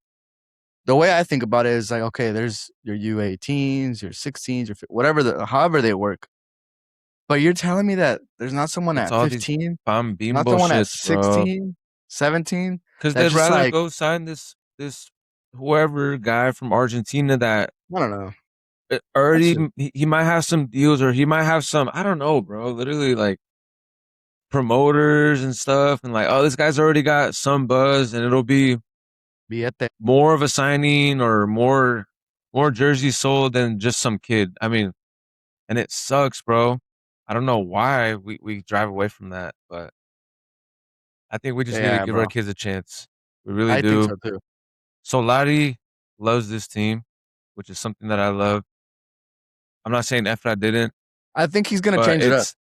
the way I think about it is like, okay, there's your U18s, your 16s, your whatever however they work. But you're telling me that there's not someone It's at all these 15, Bam not Bimbo someone at shits, bro. 16, 17 Because that's they'd just rather like, go sign this whoever guy from Argentina that I don't know. That's already just he might have some deals or he might have some I don't know, bro. Literally like promoters and stuff, and like, oh, this guy's already got some buzz, and it'll be billete. more of a signing or more jerseys sold than just some kid. I mean, and it sucks, bro. I don't know why we drive away from that, but I think we just need to Yeah, give our bro. kids a chance. We really I think do. so too. Solari loves this team, which is something that I love. I'm not saying Efra didn't, I think he's gonna but change it up. it's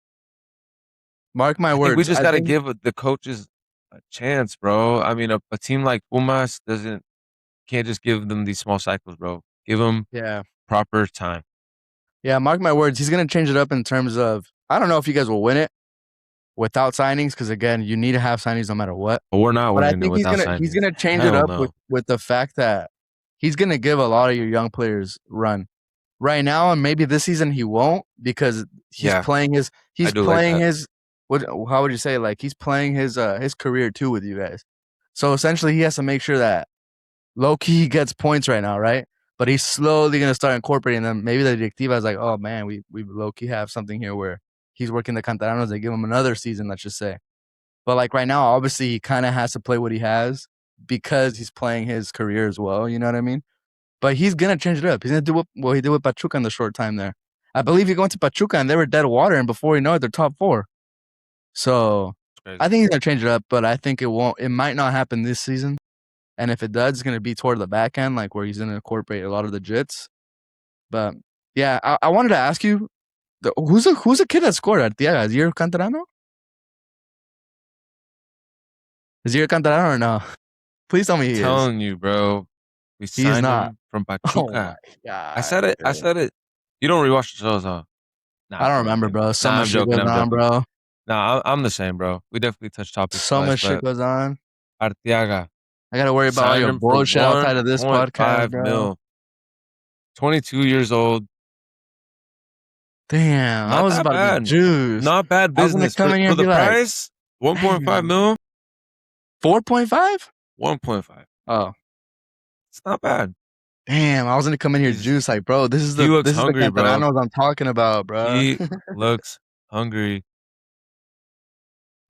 Mark my I think we words. just I got to think give the coaches a chance, bro. I mean, a team like Pumas doesn't can't just give them these small cycles, bro. Give them yeah. proper time. Yeah, mark my words. He's gonna change it up in terms of I don't know if you guys will win it without signings, because again, you need to have signings no matter what. But we're not But I winning it think without he's signings. gonna change it Hell up no. with the fact that he's gonna give a lot of your young players run. Right now, and maybe this season he won't because Yeah, I he's do like playing that. his what how would you say, like he's playing his career too with you guys. So essentially he has to make sure that low key gets points right now, right? But he's slowly gonna start incorporating them. Maybe the directiva is like, oh man, we low key have something here where he's working the canteranos. They give him another season, let's just say. But like right now, obviously he kind of has to play what he has because he's playing his career as well. You know what I mean? But he's gonna change it up. He's gonna do what he did with Pachuca in the short time there. I believe he went to Pachuca and they were dead water, and before you know it, they're top four. So crazy. I think he's gonna change it up, but I think it won't. It might not happen this season. And if it does, it's gonna be toward the back end, like where he's gonna incorporate a lot of the jits. But yeah, I wanted to ask you, who's the kid that scored at Arteaga? Is Yuri Cantarano? Is Yuri Cantarano or no? Please tell me he is. Telling you, bro. We He is signed not. him from Oh my Pachuca. I god, said it. I dude. said it. You don't rewatch the shows, huh? Nah, I I'm don't remember, joking. bro. So Nah, much I'm shit joking. goes I'm on, joking. bro. Nah, I'm the same, bro. We definitely touched topics So twice, much shit but goes on. Arteaga I gotta worry about all signed your him for bullshit outside of this podcast, 1.5 bro. mil. 22 years old. Damn, I Not was that about to be bad. juiced. Not bad I was gonna business come in here for and the be like, price. 1.5 damn, mil. 4.5? 1.5. Oh, It's not bad. damn, I was gonna come in here He's juiced like, bro, he looks this is the hungry, bro. Cantaranos I'm talking about, bro. He looks hungry.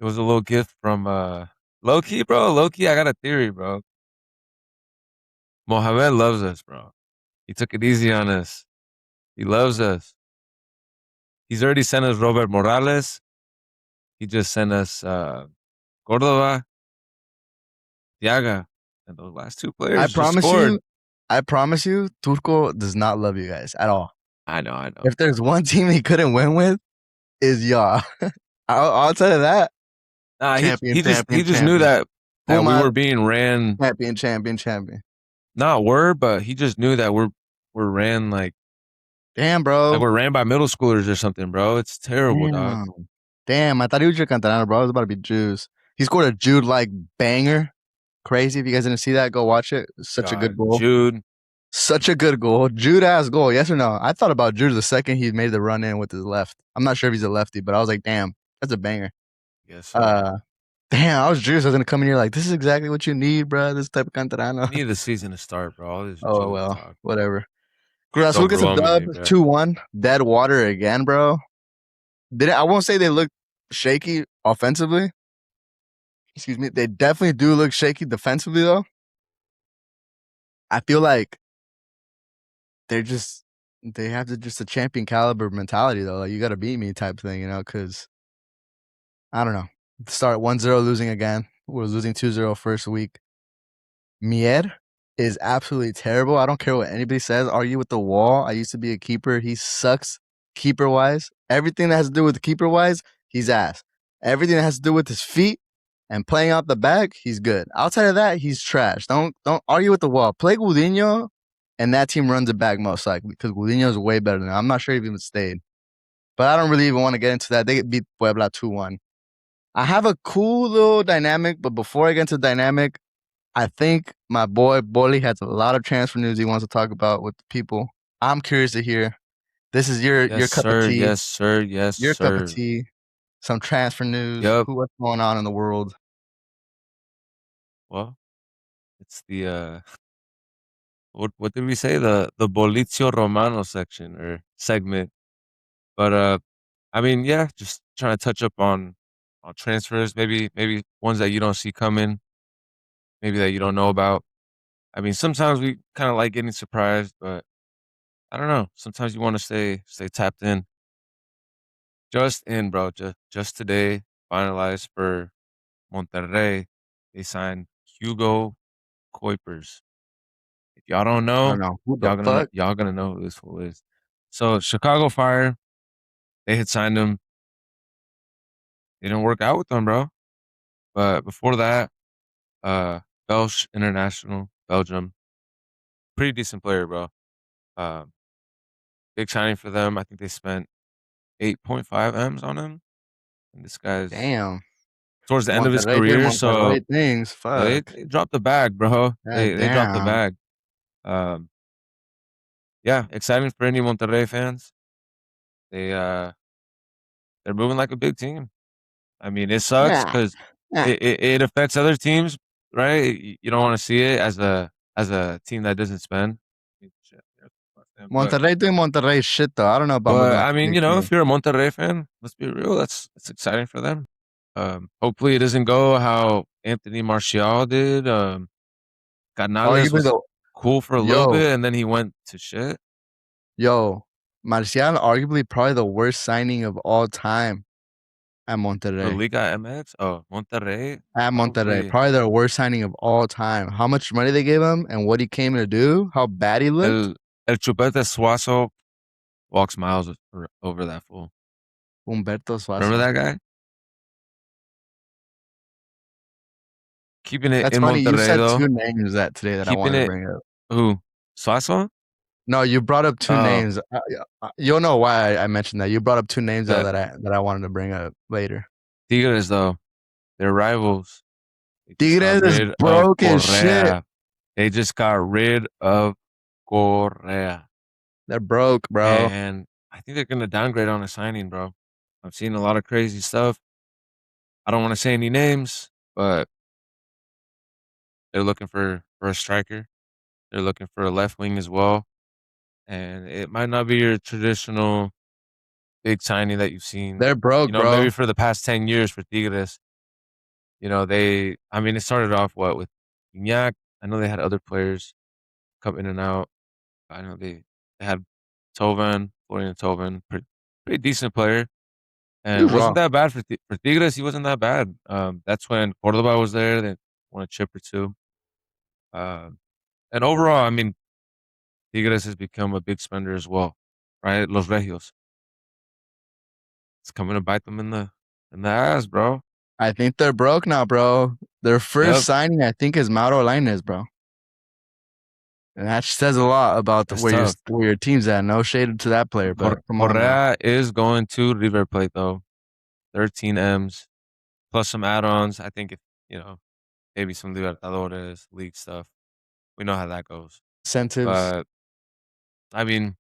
It was a little gift from low key, bro. Low key, I got a theory, bro. Mohamed loves us, bro. He took it easy on us. He loves us. He's already sent us Robert Morales. He just sent us Cordova, Diaga, and those last two I players just promise scored. you, I promise you, Turco does not love you guys at all. I know, I know. If there's one team he couldn't win with, is y'all. I'll tell you that. Nah, Champion, he champion, just knew champion. that we Puma, were being ran, champion, champion, champion. not were, but he just knew that we're ran Damn, like bro. we're ran by middle schoolers or something, bro. It's terrible, dog. Damn. Damn, I thought he was your Cantana, bro. I was about to be Juice. He scored a Jude like banger. Crazy. If you guys didn't see that, go watch it. Such a good God, goal. Jude, Such a good goal. Jude ass goal. Yes or no? I thought about Jude the second he made the run in with his left. I'm not sure if he's a lefty, but I was like, damn, that's a banger. yes, so. Uh, damn, I was Juice. I was gonna come in here like, this is exactly what you need, bro. This type of We Cantarano. need the season to start, bro. All this Oh Jude well, talk. whatever. Cruz Azul Don't gets a grow on dub, me, bro. 2-1. Dead water again, bro. I won't say they look shaky offensively. Excuse me. They definitely do look shaky defensively, though. I feel like they have just a champion caliber mentality, though. Like, you got to beat me type thing, because I don't know. Start 1-0 losing again. We're losing 2-0 first week. Mier is absolutely terrible. I don't care what anybody says. Argue with the wall. I used to be a keeper. He sucks keeper wise. Everything that has to do with the keeper wise, he's ass. Everything that has to do with his feet and playing out the back, he's good. Outside of that, he's trash. Don't argue with the wall. Play Gudinho, and that team runs it back most likely because Gudinho is way better than him. I'm not sure if he even stayed. But I don't really even want to get into that. They beat Puebla 2-1. I have a cool little dynamic, but before I get into dynamic, I think my boy Bolly has a lot of transfer news he wants to talk about with the people. I'm curious to hear. This is Yes, your cup of sir. tea. Yes, sir. Yes, Your cup of sir. tea. Some transfer news. Yep. What's going on in the world? Well, it's the what did we say? The Bolizio Romano section or segment. But I mean, yeah, just trying to touch up on transfers, maybe ones that you don't see coming, maybe that you don't know about. I mean, sometimes we kind of like getting surprised, but I don't know. Sometimes you want to stay tapped in. Just in, bro. Just today, finalized for Monterrey. They signed Hugo Kuipers. If y'all don't I know, don't know. Who the fuck? y'all gonna know who this fool is. So Chicago Fire, they had signed him. It didn't work out with them, bro. But before that, Belsh International, Belgium, pretty decent player, bro. Um, big signing for them. I think they spent 8.5 M's on him. And this guy's Damn. towards the end of his Monterrey did career, so Monterrey things. Fuck. they dropped the bag, bro. God They dropped the damn. bag. Um, yeah, exciting for any Monterrey fans. They they're moving like a big team. I mean, it sucks Yeah. because Yeah. it affects other teams, right? You don't want to see it as a team that doesn't spend. But Monterrey doing Monterrey shit though. I don't know about moving like I a mean, big you know, team. if you're a Monterrey fan, let's be real, that's exciting for them. Hopefully it doesn't go how Anthony Martial did. Canales Arguably was the cool for a little yo, bit and then he went to shit. yo, Marcial arguably probably the worst signing of all time. at For Monterrey. Liga MX? Oh, Monterrey? At Monterrey, Probably probably their worst signing of all time. How much money they gave him and what he came to do, how bad he looked. El El Chupete Suazo walks miles over that fool. Humberto Remember Suazo. that guy? Keeping it That's in funny. You Monterrey said though. two names that today that I Keeping wanted to it bring up. who? Suazo? No, you brought up two Oh, names. You'll know why I mentioned that. You brought up two names though that that I wanted to bring up later. Tigres though. They're rivals. They just got Tigres is rid of broke as shit. Correa. They just got rid of Correa. They're broke, bro. And I think they're gonna downgrade on a signing, bro. I've seen a lot of crazy stuff. I don't want to say any names, but they're looking for a striker. They're looking for a left wing as well. And it might not be your traditional big signing that you've seen, They're broke, maybe bro. for the past 10 years for Tigres. I mean, it started off with Gignac. I know they had other players come in and out. I know they had Tovan, Florian Tovan, pretty decent player. He And was wasn't raw. that bad for Tigres. He wasn't that bad. That's when Cordoba was there. They won a chip or two. Uh, and overall, I mean, Tigres has become a big spender as well, right? Los Regios. It's coming to bite them in the ass, bro. I think they're broke now, bro. Their first Yep, signing, I think, is Mauro Lainez, bro. And that says a lot about that's tough. where your team's at. No shade to that player, but come on now. Correa is going to River Plate though. 13 M's plus some add-ons. I think if maybe some Libertadores league stuff. We know how that goes. Incentives. But I mean,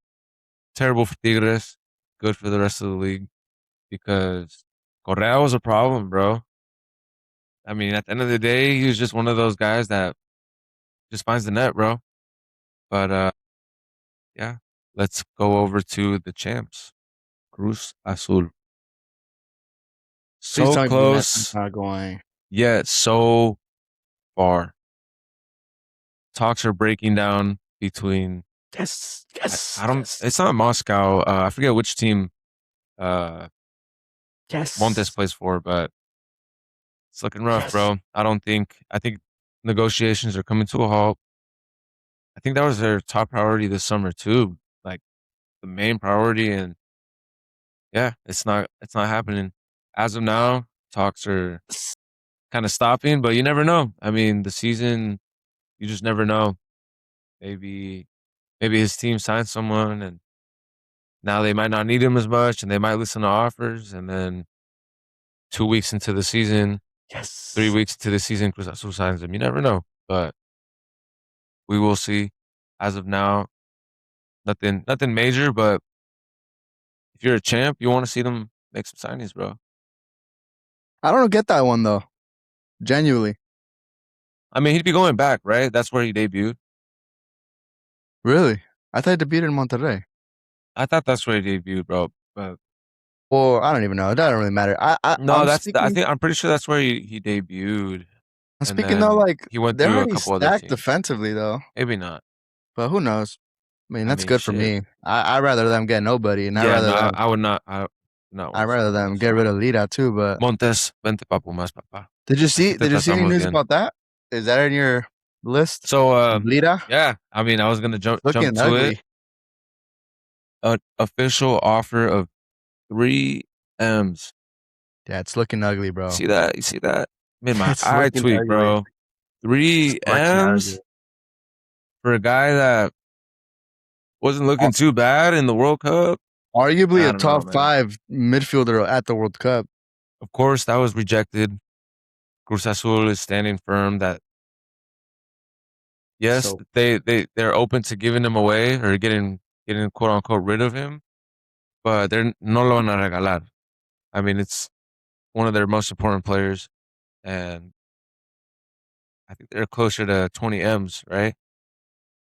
terrible for Tigres. Good for the rest of the league because Correa was a problem, bro. I mean, at the end of the day, he was just one of those guys that just finds the net, bro. But yeah, let's go over to the champs. Cruz Azul. Please So tell me that's close, not going. yet so far. Talks are breaking down between Yes, I yes, don't yes, it's not Moscow. I forget which team uh Montes yes, plays for, but it's looking rough, yes. bro. I think negotiations are coming to a halt. I think that was their top priority this summer too. Like the main priority, and yeah, it's not happening. As of now, talks are kind of stopping, but you never know. I mean, the season, you just never know. Maybe maybe his team signs someone and now they might not need him as much and they might listen to offers, and then 2 weeks into the season, three Yes. weeks into the season, Cruz Azul signs him. You never know. But we will see. As of now, nothing major, but if you're a champ, you want to see them make some signings, bro. I don't get that one though. Genuinely. I mean, he'd be going back, right? That's where he debuted. Really? I thought he debuted in Monterrey. I thought that's where he debuted, bro. But Well, I don't even know. It doesn't really matter. no, I'm pretty sure that's where he debuted. I'm And speaking though, then like he went they're through a already couple other stacked teams. defensively though. Maybe not. But who knows? I mean, I that's mean, good for shit. me. I'd rather them get nobody, and Yeah, no, I would not. I would not I'd want to see rather them Montes. get rid of Lira too. But Montes, vente papu más, papá. Aquí te did you see any tratamos news bien. about that? Is that in your list? So, Lira? yeah, I mean, I was gonna It's jump looking to it. ugly. An official offer of 3 M's. Yeah, it's looking ugly, You bro. see that? You see that? Made my It's eye looking tweak, ugly. bro. It's Three looking ugly. M's for a guy that wasn't looking Ar- too bad in the World Cup. Arguably I a don't know, top man. five midfielder at the World Cup. Of course, that was rejected. Cruz Azul is standing firm that yes, So they're open to giving him away or getting quote unquote rid of him, but they're no lo van a regalar. I mean, it's one of their most important players, and I think they're closer to 20 M's, right?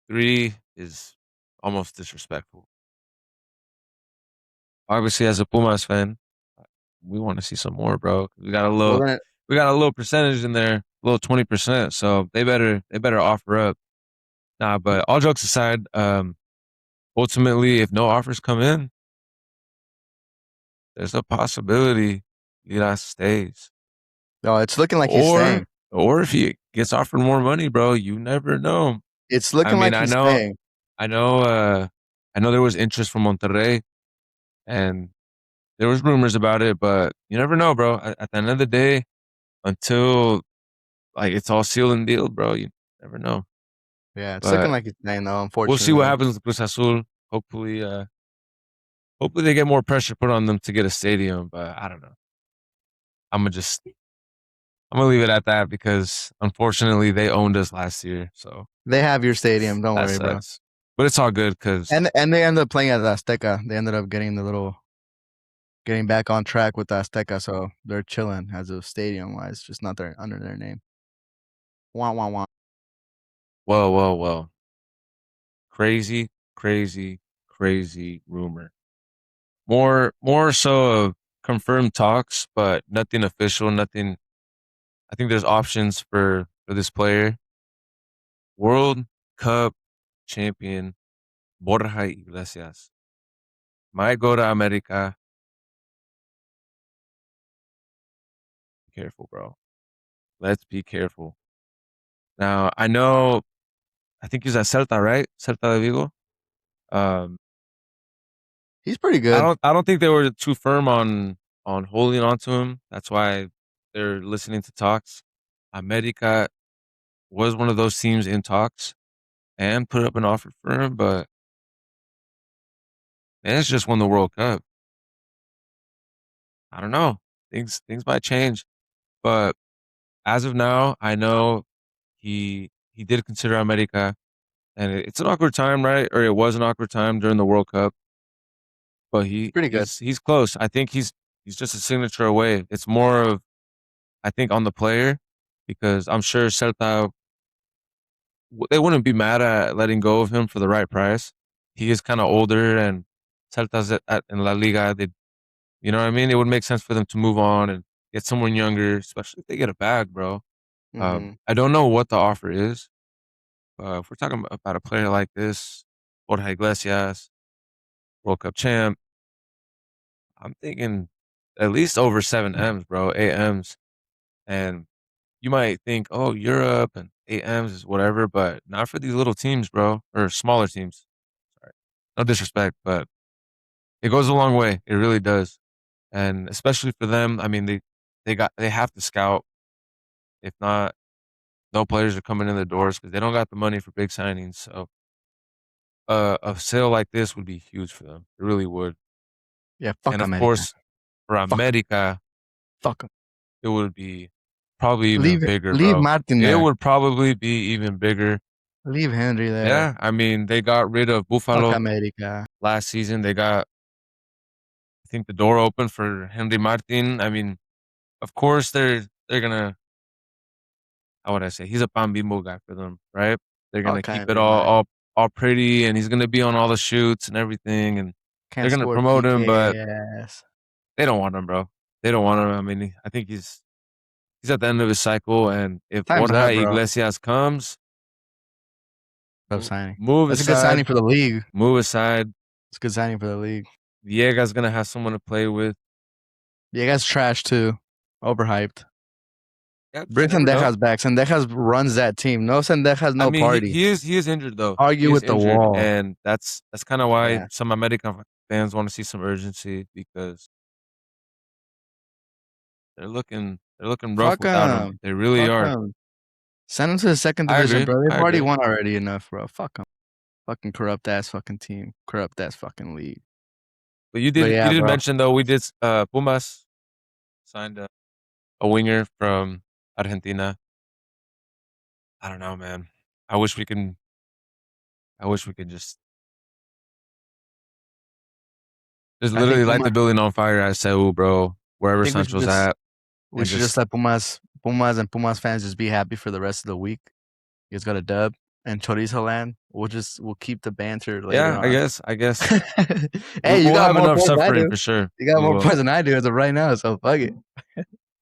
Three is almost disrespectful. Obviously, as a Pumas fan, we want to see some more, bro. we're gonna. We got a little percentage in there, a little 20%. So they better offer up. Nah, but all jokes aside, ultimately, if no offers come in, there's a possibility. Liras stays. No, it's looking like he's Or staying. or if he gets offered more money, bro, you never know. It's I looking mean, like he's staying. I know, I know there was interest from Monterrey, and there was rumors about it, but you never know, bro. At the end of the day, until like it's all sealed and dealed, bro, you never know. Yeah, it's looking But like he's staying though, we'll see what unfortunately. happens with Cruz Azul. Hopefully, hopefully they get more pressure put on them to get a stadium. But I don't know. I'm gonna just I'm gonna leave it at that because unfortunately they owned us last year, so They have your stadium, don't that worry, bro. sucks. But it's all good because And they ended up playing at the Azteca. They ended up getting back on track with the Azteca, so they're chilling as of stadium wise, just not their under their name. Wah wah wah. well, crazy, crazy, crazy rumor. More so of confirmed talks, but nothing official, nothing. I think there's options for this player. World Cup champion Borja Iglesias might go to America. Be careful, bro. Let's be careful. Now I know. I think he's at Celta, right? Celta de Vigo. Um, He's pretty good. I don't think they were too firm on holding on to him. That's why they're listening to talks. America was one of those teams in talks and put up an offer for him, but man, it's just won the World Cup. I don't know. Things might change, but as of now, I know he did consider America, and it's an awkward time, right? Or it was an awkward time during the World Cup, but He's pretty good. he's close. I think he's just a signature away. It's more of I think on the player because I'm sure Celta they wouldn't be mad at letting go of him for the right price. He is kind of older, and Celta's in La Liga. They, you know what I mean? It would make sense for them to move on and get someone younger, especially if they get a bag, bro. Hmm. I don't know what the offer is. If we're talking about a player like this, Borja Iglesias, World Cup champ, I'm thinking at least over 7 M's, bro, 8 M's. And you might think, oh, Europe and 8 M's is whatever, but not for these little teams, bro, or smaller teams. Sorry. No disrespect, but it goes a long way. It really does. And especially for them, I mean, they have to scout. If not, no players are coming in the doors because they don't got the money for big signings. So a sale like this would be huge for them. It really would. Yeah, And fuck of America. course, for Fuck 'em. America, Fuck 'em. it would be probably even bigger, Leave bro. Martin It there. would probably be even bigger. Leave Henry there. Yeah, I mean, they got rid of Fuck Buffalo America. last season. They got, I think, the door open for Henry Martin. I mean, of course, they're gonna. How would I say? He's a pan bimbo guy for them, right? They're All gonna keep kinds it of guy. all pretty, and he's gonna be on all the shoots and everything, and they're Can't gonna score promote him, but PK ass. they don't want him, bro. They don't want him. I mean, I think he's at the end of his cycle, and if Time's Borja up, bro. Iglesias comes, Tough signing. move That's a good aside, signing for the league. move aside. It's a good signing for the league. Viega's gonna have someone to play with. Yeah, guy's trash too. Overhyped. Yeah, just Bring never know. Sendejas back. Sendejas runs that team. No Sendejas, I no mean, party. he is injured though. He Argue is with the injured, wall. and that's kind of why Yeah. some American fans want to see some urgency because they're looking rough Fuck without him. him. They really Fuck are. him. Send him to the second I division, agree. bro. They've I already agree. won already enough, bro. Fuck him. Fucking corrupt ass fucking team. Corrupt ass fucking league. But But you yeah, did bro. mention though we did Pumas signed a winger from Argentina. I don't know, man. I wish we can. I wish we could just I think literally light Puma. the building on fire at Seoul, bro. I Wherever think Sancho's at, we and should just just let Pumas and Pumas fans just be happy for the rest of the week. You guys got a dub and Chorizo Land. We'll keep the banter later yeah. on. I guess Hey, you we'll got have more enough points than I suffering do. for sure. You got We more will. points than I do as of right now, so fuck it.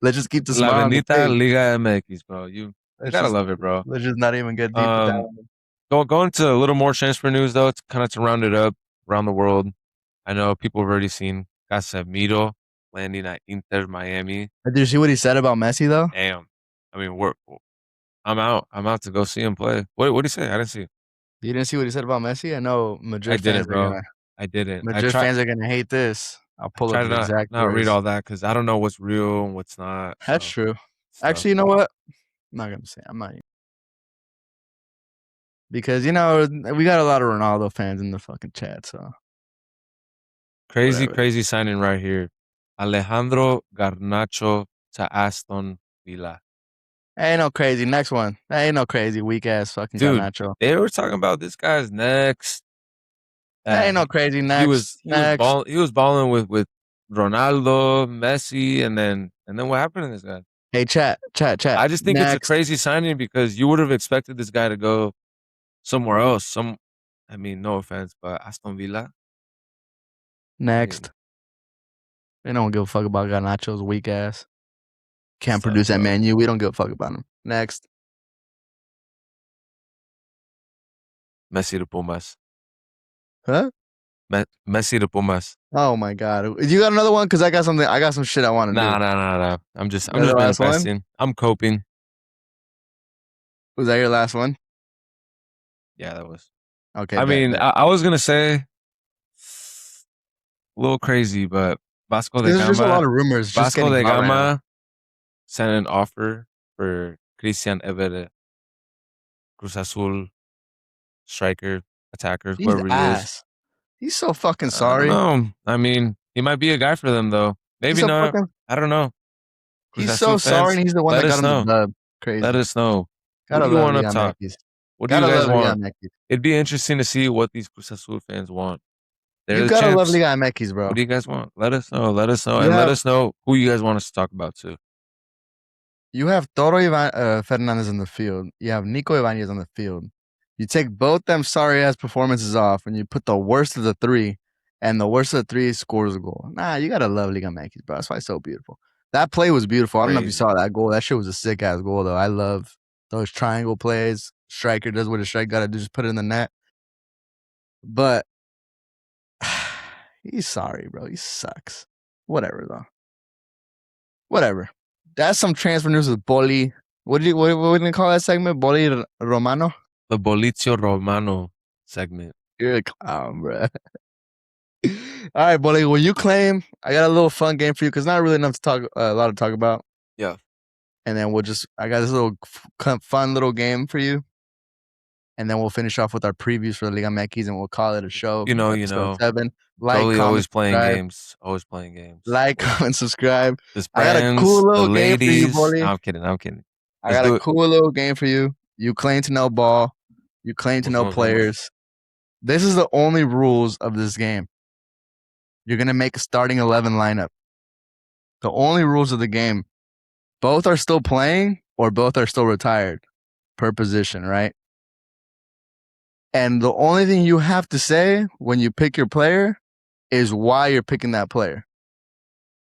Let's just keep the La smile on the Bendita face. Liga MX, bro. You Let's gotta just love it, bro. let's just not even get deep with that Um, one. going to a little more transfer news though. It's kind of to round it up around the world. I know people have already seen Casemiro. landing at Inter Miami. Did you see what he said about Messi though? Damn. I mean, I'm out. I'm out to go see him play. What did he say? I didn't see. You didn't see what he said about Messi? I know I Madrid didn't, fans are bro. gonna I didn't. Madrid fans are gonna hate this. I'll I pull up try to the not exact not read words. all that because I don't know what's real and what's not. That's So true. it's tough. Actually, you know what? I'm not gonna say. I'm not because you know we got a lot of Ronaldo fans in the fucking chat. So Crazy, whatever. crazy signing right here. Alejandro Garnacho to Aston Villa. Ain't no crazy. Next one. Ain't no crazy weak ass fucking Dude, Garnacho. they were talking about this guy's next. Ain't no He, crazy. he was Next. he was Next. balling with Ronaldo, Messi, and then what happened to this guy? Hey, chat. I just think it's a Next. crazy signing because you would have expected this guy to go somewhere else. I mean, no offense, but Aston Villa. I mean, Next. They don't give a fuck about Garnacho's weak ass. Can't stuff, produce that bro. menu. We don't give a fuck about him. Next. Messi to Pumas. Huh? Messi to Pumas. Oh my god. You got another one? Cause I got something. I got some shit I want to Nah, do. nah, nah, nah. I'm Is I'm that the just last one? manifesting. I'm coping. Was that your last one? Yeah, that was. Okay, I bet, mean, bet. I was gonna say a little crazy, but Vasco de There's just a Gama, lot of rumors just Vasco getting de hot right now. Gama sent an offer for Christian Evere, Cruz Azul striker, attacker, He's whoever he is. ass. He's so fucking I don't sorry. know. I mean, he might be a guy for them though. He's Maybe so not. fucking. I don't know. Cruz He's Azul so sorry, fans, and he's the one let that got us him the know. dub. Let Crazy. us know. What Gotta do you love want up Liga top? Mx. What do you Gotta guys love Liga want? Mx. It'd be interesting to see what these Cruz Azul fans want. They're You the gotta love champs. Liga MX, What bro. do you guys want? Let us know. Let us know. You And let have us know who you guys want us to talk about too. you have Fernandez in the field. You have Nico Ibanez on the field. You take both them sorry ass performances off, and you put the worst of the three, and the worst of the three scores a goal. Nah, you gotta love Liga MX, bro. That's why it's so beautiful. That play was beautiful. I don't know if you Crazy. saw that goal. That shit was a sick ass goal though. I love those triangle plays. Striker does what a striker gotta do, just put it in the net. But he's sorry, bro. He sucks. Whatever though. Whatever. That's some transfer news with Boli. What did you call that segment? Boli Romano? The Bolizio Romano segment. You're a clown, bro. All right, Boli. Will you claim? I got a little fun game for you because not really enough to talk, a lot to talk about. Yeah. And then I got this little fun little game for you. And then we'll finish off with our previews for the Liga MX and we'll call it a show. You Episode know. 7. Like, Jolie comment, always playing subscribe. games. Always playing games. Like, Always. comment, subscribe. The I got a cool friends, the little game for you, ladies. No, Boli. I'm kidding. I'm kidding. I Let's got a do it. cool little game for you. You claim to know ball. You claim to know Vamos, vamos. players. This is the only rules of this game. You're going to make a starting 11 lineup. The only rules of the game. Both are still playing or both are still retired per position, right? And the only thing you have to say when you pick your player is why you're picking that player.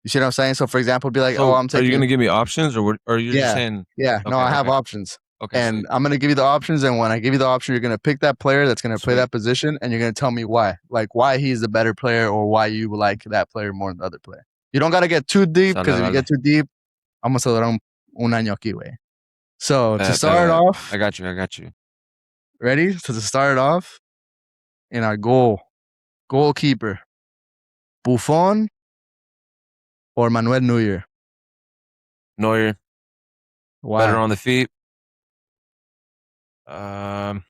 You see what I'm saying? So, for example, be like, oh, So I'm are you taking. gonna give me options or you're just Yeah. saying Yeah. No, okay, I have okay. options. Okay, And sweet. I'm going to give you the options. And when I give you the option, you're going to pick that player that's going to play Sweet. that position. And you're going to tell me why. Like why he's the better player or why you like that player more than the other player. You don't got to get too deep Sale, because if you vale. get too deep, vamos a durar un año aquí, güey. So to Bet, bet, start bet. off, I got you. I got you. ready? So to start off, in our goalkeeper, Buffon or Manuel Neuer? Neuer, better Why? on the feet. Um,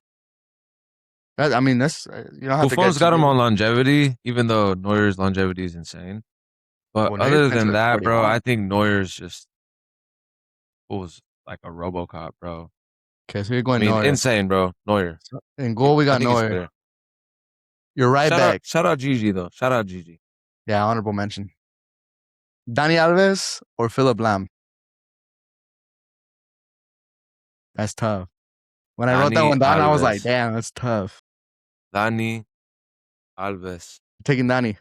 I mean, that's you don't have to get Buffon's too got him deep. on longevity, even though Neuer's longevity is insane. But Well, Neuer's other playing to than like that, bro, 41. I think Neuer's just was like a RoboCop, bro. Okay, so you're I going mean, Neuer. insane, bro. Neuer. So in goal, we I got think it's Neuer. fair. You're right back. Shout out Gigi though. Shout out Gigi. Yeah, honorable mention. Dani Alves or Philip Lam? That's tough. When I wrote that Dani one down, I was like, Alves. damn, that's tough. Dani Alves. Taking Dani.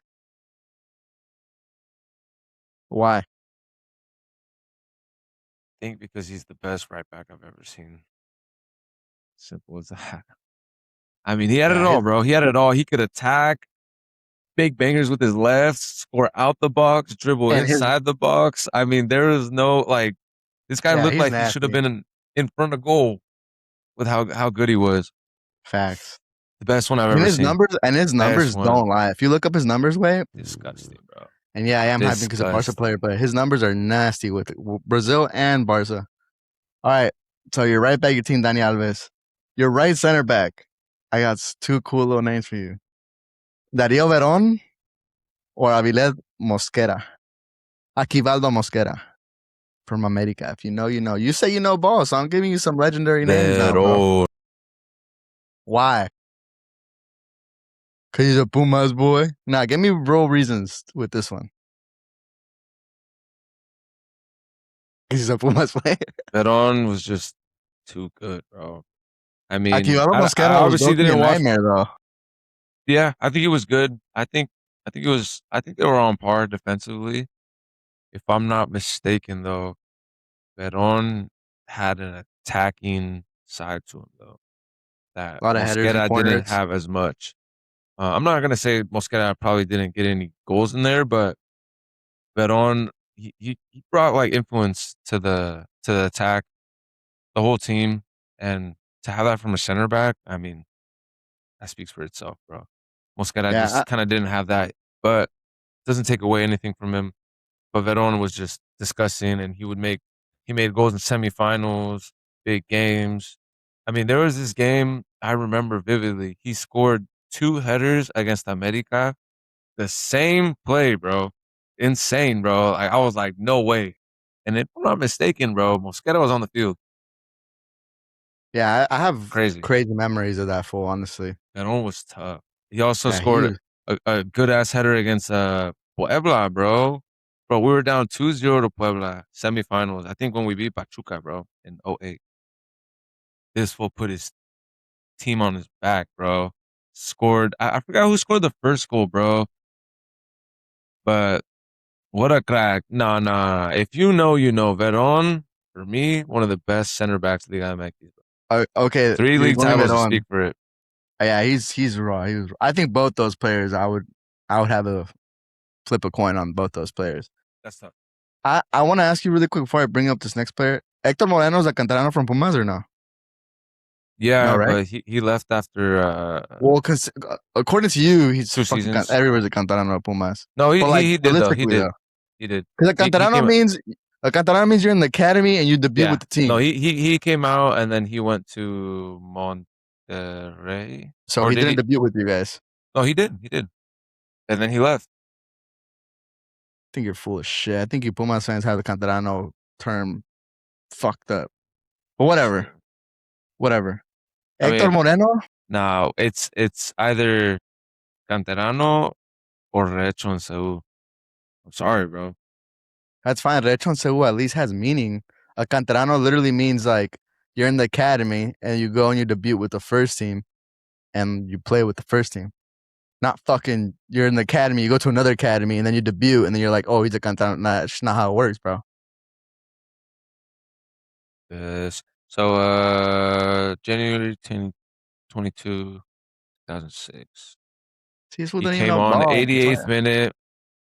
Why? I think because he's the best right back I've ever seen. Simple as that. I mean, he had it Yeah, all, bro. He had it all. He could attack. big bangers with his left, score out the box, dribble And his inside the box. I mean, there is no like this guy yeah, looked he's like he should have nasty. been in front of goal with how good he was. Facts. The best one I've And ever his seen. numbers and his Best numbers one. don't lie. If you look up his numbers, way, Disgusting, bro. and yeah, I am hyping because of Barca Disgusting. player, but his numbers are nasty with Brazil and Barca. All right, so your right back, your team, Dani Alves. Your right center back, I got two cool little names for you: Darío Verón or Avilés Mosquera. Aquivaldo Mosquera from America. If you know, you know. You say you know ball, so I'm giving you some legendary names now, bro. Verón. Why? Cause he's a Pumas boy. Nah, give me real reasons with this one. He's a Pumas player. Verón was just too good, bro. I mean, Aquivaldo I Mosquera was obviously low-key a didn't watch. nightmare though. Yeah, I think he was good. I think it was. I think they were on par defensively. If I'm not mistaken, though, Verón had an attacking side to him, though, that A lot of headers and Mosquera didn't corners. have as much. I'm not gonna say Mosquera probably didn't get any goals in there, but Verón he brought like influence to the attack, the whole team, and to have that from a center back, I mean, that speaks for itself, bro. Mosquera Yeah, just kind of didn't have that, but doesn't take away anything from him. But Verón was just disgusting, and he made goals in semifinals, big games. I mean, there was this game I remember vividly. He scored two headers against America, the same play, bro. Insane, bro. I was like, no way. And if I'm not mistaken, bro, Mosquera was on the field. yeah. I have Crazy. crazy memories of that fool. Honestly, Verón was tough. He also yeah, he scored was. a good ass header against Puebla, bro. Bro, we were down 2-0 to Puebla, semifinals. I think when we beat Pachuca, bro, in '08. This fool put his team on his back, bro. Scored. I forgot who scored the first goal, bro. But what a crack. Nah, nah. If you know, you know. Veron, for me, one of the best center backs Liga MX, bro. Okay, Three you're league going titles to Veron. speak for it. Yeah, he's raw. He was. I think both those players. I would have a flip a coin on both those players. That's tough. I want to ask you really quick before I bring up this next player. Hector Moreno's a Cantarano from Pumas or no? No, Yeah, right? but he left after Well, because according to you, he's two fucking seasons. everybody's a Cantarano of Pumas. No, But like he did though. He realistically did. though, He did. because He came. A Cantarano means you're in the academy and you debut Yeah. with the No, team. he came out and then he went to Monterrey. So Or he did didn't he? debut with you guys. No, he did. He did. And then he left. I think you're full of shit. I think you Pumas fans have the Cantarano term fucked up. But whatever, Shit. whatever. I Hector mean, Moreno, no, it's either Canterano or Recho en Seúl. I'm sorry, bro. that's fine. Rechon Seu at least has meaning. A Cantarano literally means like you're in the academy and you go and you debut with the first team and you play with the first team. Not fucking you're in the academy, you go to another academy and then you debut and then you're like, oh, he's a Cantarano. Nah, that's not how it works, bro. Yes. So January 10, 22, 2006. See, this fool He doesn't even came know on ball. That's why. 88th minute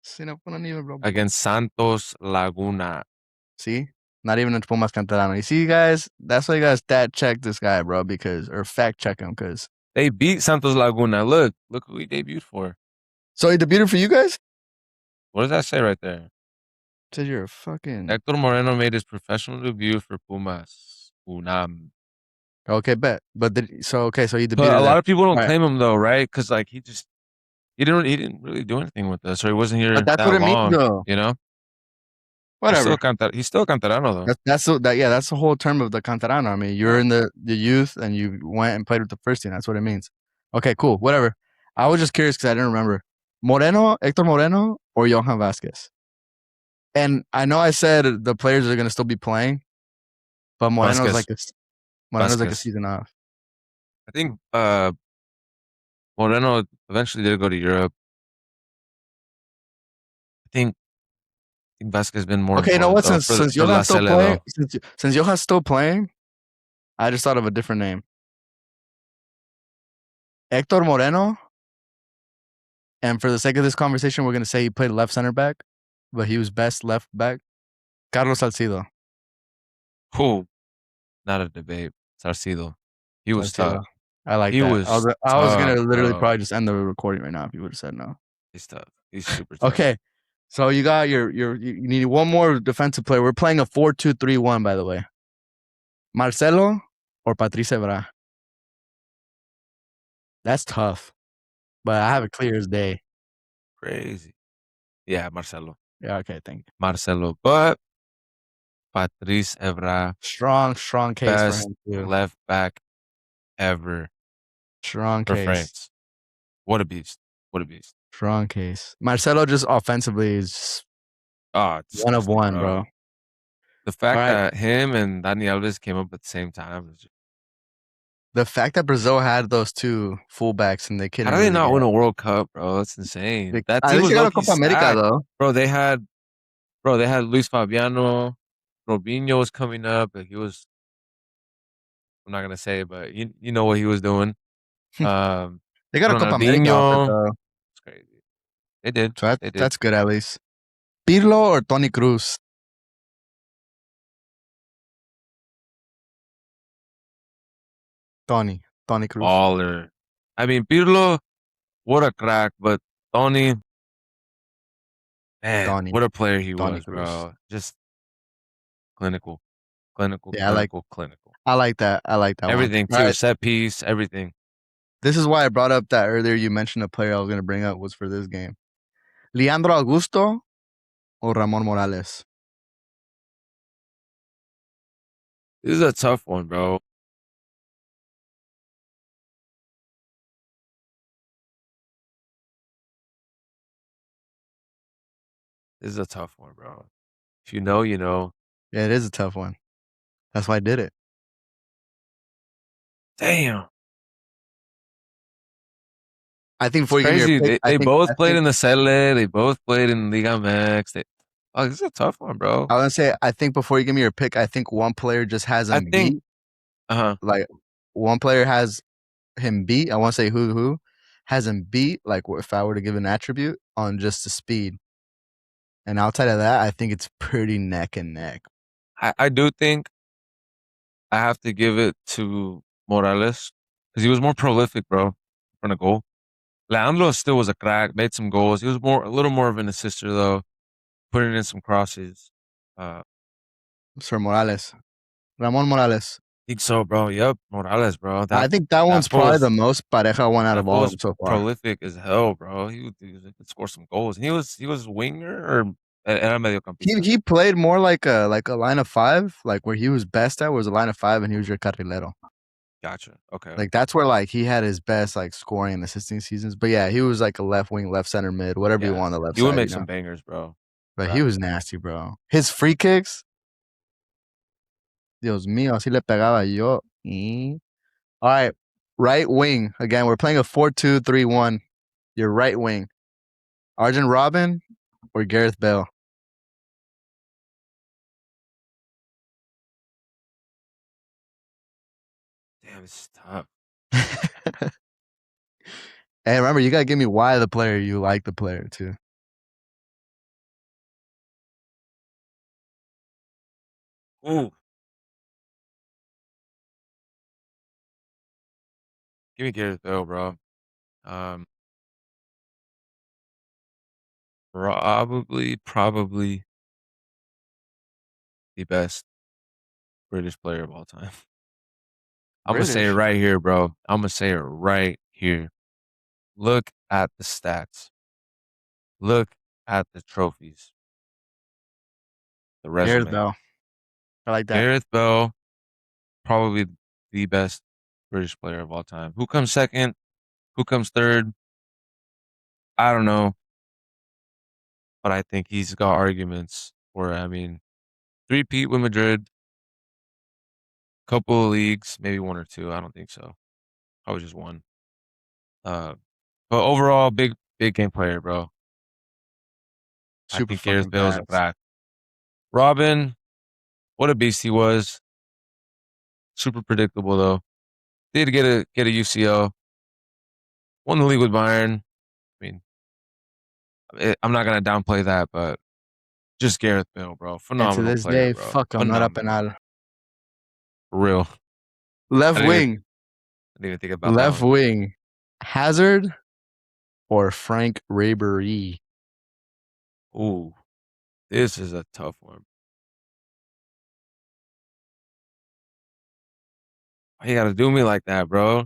See, no, don't even bro. against Santos Laguna. See, not even a Pumas Cantarano. You see, guys, that's why you guys stat check this guy, bro, because or fact check him, because They beat Santos Laguna. Look who he debuted for. so he debuted for you guys. What does that say right there? Says you're a fucking Hector Moreno made his professional debut for Pumas. Unam. okay, bet. But so okay, so he But a debuted lot there. of people don't All right, claim him though, right? Because like he didn't really do anything with us, or he wasn't but here that's what that it means, long. though. You know, Whatever. He's still Cantarano though. That's the whole term of the Cantarano. I mean, you're Yeah. in the youth and you went and played with the first team. That's what it means. Okay, cool. Whatever. I was just curious because I didn't remember Moreno, Hector Moreno, or Johan Vasquez. And I know I said the players are gonna still be playing, but Vasquez. Moreno's like a Vasquez. season off. I think Moreno eventually did go to Europe. I think Vasquez has been more Okay, you know involved what? though Since for La Johan's still Cele playing, though. since Johan's still playing, I just thought of a different name. Hector Moreno And for the sake of this conversation, we're gonna say he played left center back, but he was best left back. Carlos Salcido. Who? Not a debate. Sarcido. He was Salcido. tough. I like He that. was I was gonna tough, literally bro. probably just end the recording right now if you would have said no. He's tough. He's super tough. Okay. So you got you need one more defensive player. We're playing a 4-2-3-1, by the way. Marcelo or Patrice Evra? That's tough, but I have it clear as day. Crazy. Yeah, Marcelo. Yeah, okay, thank you. Marcelo. But Patrice Evra, Strong case for best him too. left back ever Strong for case. France. What a beast. What a beast. Strong case. Marcelo just offensively is just Oh, one of disgusting, one, bro. bro. The All fact right. that him and Dani Alves came up at the same time is just, The fact that Brazil had those two fullbacks and they how couldn't do they really not get win a World Cup, bro? That's insane. That at team least was they got a low-key Copa America stacked. though. Bro, they had Luis Fabiano, Robinho was coming up, but he was, I'm not gonna say it, but you know what he was doing. Um, They got a Copa America off it Ronaldinho, though. it's crazy. They did. So They did. that's good at least. Pirlo or Tony Cruz? Tony Cruz. Baller. I mean, Pirlo, what a crack, but Tony, man, Tony. what a player he Tony was, Cruz. bro. Just clinical, clinical, Yeah, clinical, clinical. I like that. I like that one. Everything All too, right. set piece, everything. This is why I brought up that earlier you mentioned a player I was gonna bring up was for this game. Leandro Augusto or Ramon Morales? This is a tough one, bro. This is a tough one, bro. If you know, you know. Yeah, it is a tough one. That's why I did it. Damn. I think It's before you give me your crazy. pick, They both I played think in the Sele. They both played in Liga Mx. Oh, this is a tough one, bro. I was gonna say I think before you give me your pick, I think one player just has I him think, beat. uh-huh. Like one player has him beat. I want to say who has him beat. Like if I were to give an attribute on just the speed, and outside of that, I think it's pretty neck and neck. I do think I have to give it to Morales because he was more prolific, bro, from the goal. Leandro still was a crack, made some goals. He was a little more of an assister though, putting in some crosses. Uh, Sir Morales, Ramon Morales. think so, bro. Yep, Morales, bro. I That think that that one's fool probably the was most pareja one out that of fool all of was them so far. prolific as hell, bro. He could score some goals, and he was winger or era mediocampista. He played more like a line of five, like where he was best at was a line of five, and he was your carrilero. Gotcha. Okay. Like that's where like he had his best like scoring and assisting seasons. But yeah, he was like a left wing, left center mid, whatever you Yeah, want on the left he would side, make some know. bangers, bro. But he Crack. was nasty, bro. His free kicks, Dios mío, así le pegaba yo. All right, right wing. Again, we're playing a 4-2-3-1. Your right wing. Arjen Robin or Gareth Bale? Damn, it's tough. Hey, remember, you gotta give me why the player you like the player too. Ooh, give me Gareth Bale, bro. Um, probably the best British player of all time. I'm gonna say it British. right here, bro. I'm gonna say it right here. Look at the stats. Look at the trophies. The Gareth resume. Bale. I like that. Gareth Bale, probably the best British player of all time. Who comes second? Who comes third? I don't know, but I think he's got arguments for. I mean, three-peat with Madrid, couple of leagues, maybe one or two. I don't think so. Probably just one. Uh, but overall, big game player, bro. I Super think Gareth fucking Bale is a fast. crack. Robin, what a beast he was. Super predictable though. Did get a UCL. Won the league with Bayern. I mean, I'm not gonna downplay that, but just Gareth Bale, bro. And to Phenomenal this player, day, bro. fuck him, not a Phenomenal. penal. For real. Left I didn't even, wing, I didn't even think about that left one. wing, Hazard or Frank Ribery. Ooh, this is a tough one. Why you gotta do me like that, bro?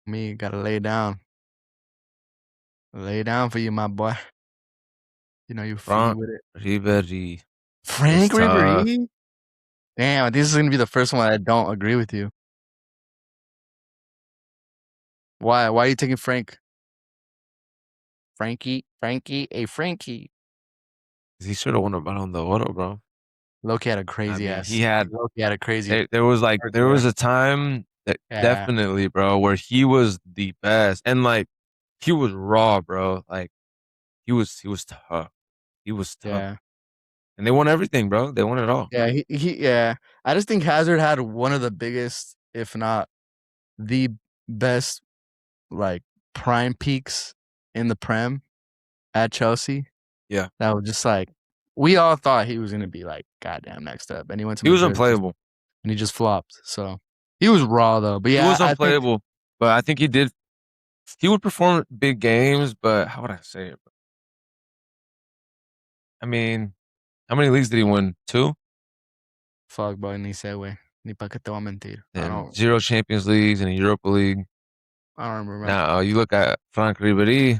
Me gotta lay down for you, my boy. You know you feel me Franck with it. Ribery. It's Frank tough. Ribery. Damn, this is gonna be the first one I don't agree with you. Why? Why are you taking Frank? Frankie, a Frankie. He should have won a Ballon d'Or, bro. Loki had a I crazy mean, ass. he had Loki had a crazy there career. was a time that Yeah, definitely, bro, where he was the best and like he was raw, bro. Like he was tough. He was tough. yeah, And they won everything, bro. They won it all. yeah. Yeah. I just think Hazard had one of the biggest, if not the best, like prime peaks in the Prem at Chelsea. Yeah. That was just like we all thought he was gonna be like goddamn next up, and he went to He was Madrid unplayable. and he just flopped. So he was raw though. But He yeah, was I think unplayable. But I think he would perform big games, but how would I say it? I mean, how many leagues did he win? Two? fuck, boy, ni sé, güey. Ni pa' qué te voy a mentir. And zero Champions Leagues and a Europa League. I don't remember. Now you look at Franck Ribery,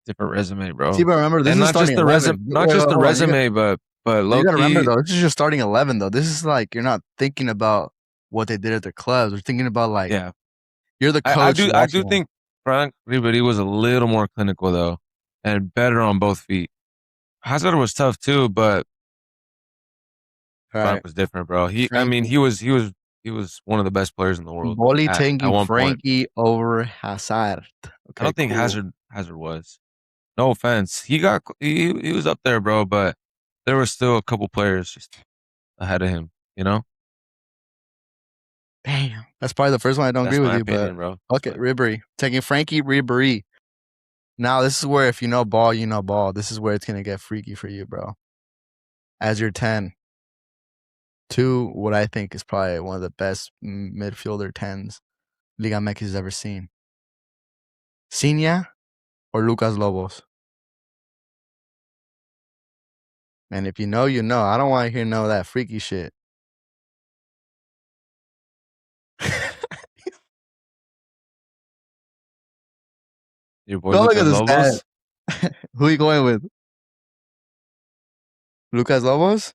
different resume, See, bro. but remember, this And is starting 11. not Wait, just the hold on. resume, but You low gotta remember key, though, this is just starting 11 though. This is like you're not thinking about what they did at their clubs. We're thinking about like yeah. you're the coach I watching do them. think Franck Ribery was a little more clinical though, and better on both feet. Hazard was tough too, but All Franck right, was different, bro. I mean, Frankie. he was one of the best players in the world Bully at taking one point. Frankie over Hazard. I Okay, don't think cool. Hazard was. No offense, he was up there, bro, but there were still a couple players just ahead of him. You know, Damn, that's probably the first one I don't agree that's with my you, but opinion, bro. okay, But Ribery taking Frankie Ribery. Now this is where if you know ball, you know ball. This is where it's gonna get freaky for you, bro. As your 10 to what I think is probably one of the best midfielder 10s Liga Mx has ever seen. Ciña or Lucas Lobos? And if you know, you know. I don't want to hear no of that freaky shit. your boy Don't look at Lucas the stat. Lobos, Who you going with? Lucas Lobos?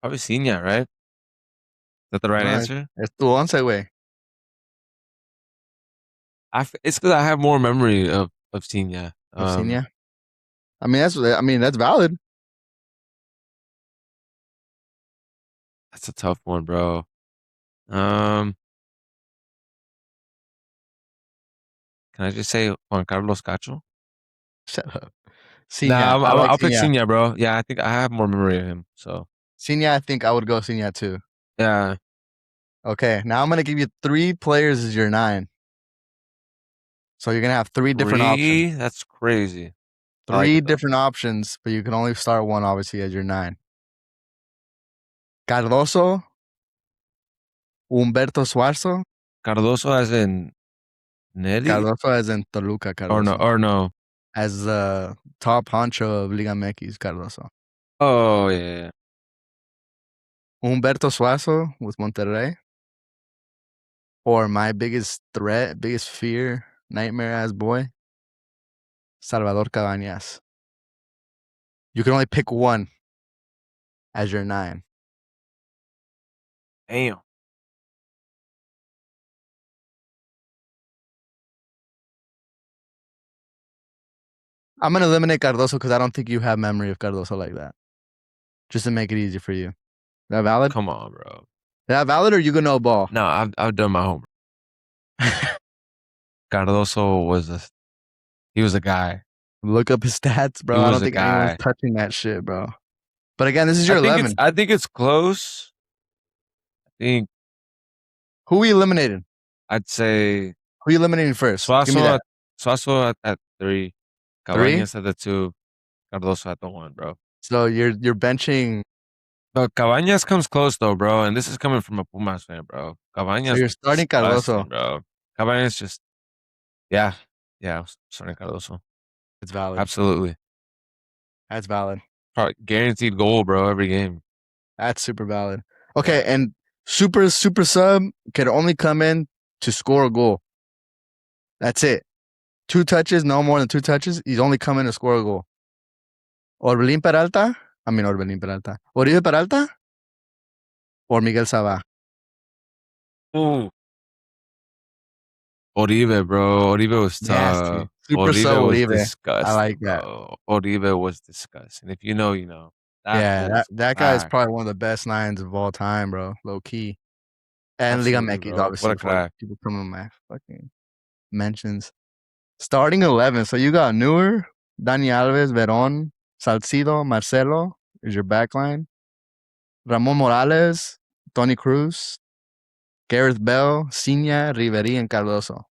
probably Cina, right? Is that the right No, answer? it's tu once, güey. It's because I have more memory of Cina. Of Ciña. I mean that's valid. That's a tough one, bro. Um, can I just say Juan Carlos Cacho? Shut up. Ciña. Nah, I like I'll pick Ciña. Cina, bro. Yeah, I think I have more memory of him. So Ciña, I think I would go Ciña too. yeah, Okay, now I'm gonna give you 3 players as your 9. So you're gonna have 3 different options. that's crazy. I like 3 it though. different options, but you can only start one obviously as your 9. Cardoso, Humberto Suarzo, Cardoso as in Nelly Cardoso as in Toluca Cardoso. or no? As the top honcho of Liga MX, Cardoso. Oh yeah, yeah. Humberto Suazo with Monterrey. Or my biggest threat, biggest fear, nightmare ass boy, Salvador Cabañas. You can only pick one as your 9. Damn. I'm gonna eliminate Cardoso because I don't think you have memory of Cardoso like that. Just to make it easy for you. Is that valid? Come on, bro. Is that valid or you gonna know ball? No, I've done my homework. Cardoso he was a guy. Look up his stats, He bro. I don't was a think anyone's guy. touching that shit, bro. But again, this is your 11. I think it's close. I think Who we eliminated? I'd say Who you eliminating first? Give me Suazo that. at Suazo at 3, Three. Cabañas at the 2, Cardoso at the 1, bro. So you're benching. But Cabañas comes close though, bro, and this is coming from a Pumas fan, bro. So Cabañas you're was starting Cardoso. disgusting, bro. Cabañas just, yeah, yeah, I was starting Cardoso. It's valid. Absolutely. That's valid. Probably guaranteed goal, bro, every game. That's super valid. Yeah. Okay, and super sub can only come in to score a goal. That's it. 2 touches, no more than 2 touches. He's only coming to score a goal. Orbelín Peralta. I mean Orbelín Peralta. Oribe Peralta or Miguel Sabah. Ooh. Oribe, bro. Oribe was Nasty. tough. Super sub Oribe was Oribe. I disgusting, like that. bro. Oribe was disgusting. If you know, you know. That Yeah, fool that was that guy is cracked. probably one of the best nines of all time, bro. Low key. And Liga Absolutely, Mx, bro. What obviously, a before crack. people come in my fucking mentions. Starting 11. So you got Neuer, Dani Alves, Veron, Salcido, Marcelo is your backline. Ramon Morales, Tony Cruz, Gareth Bell, Sinya, Ribery, and Cardoso.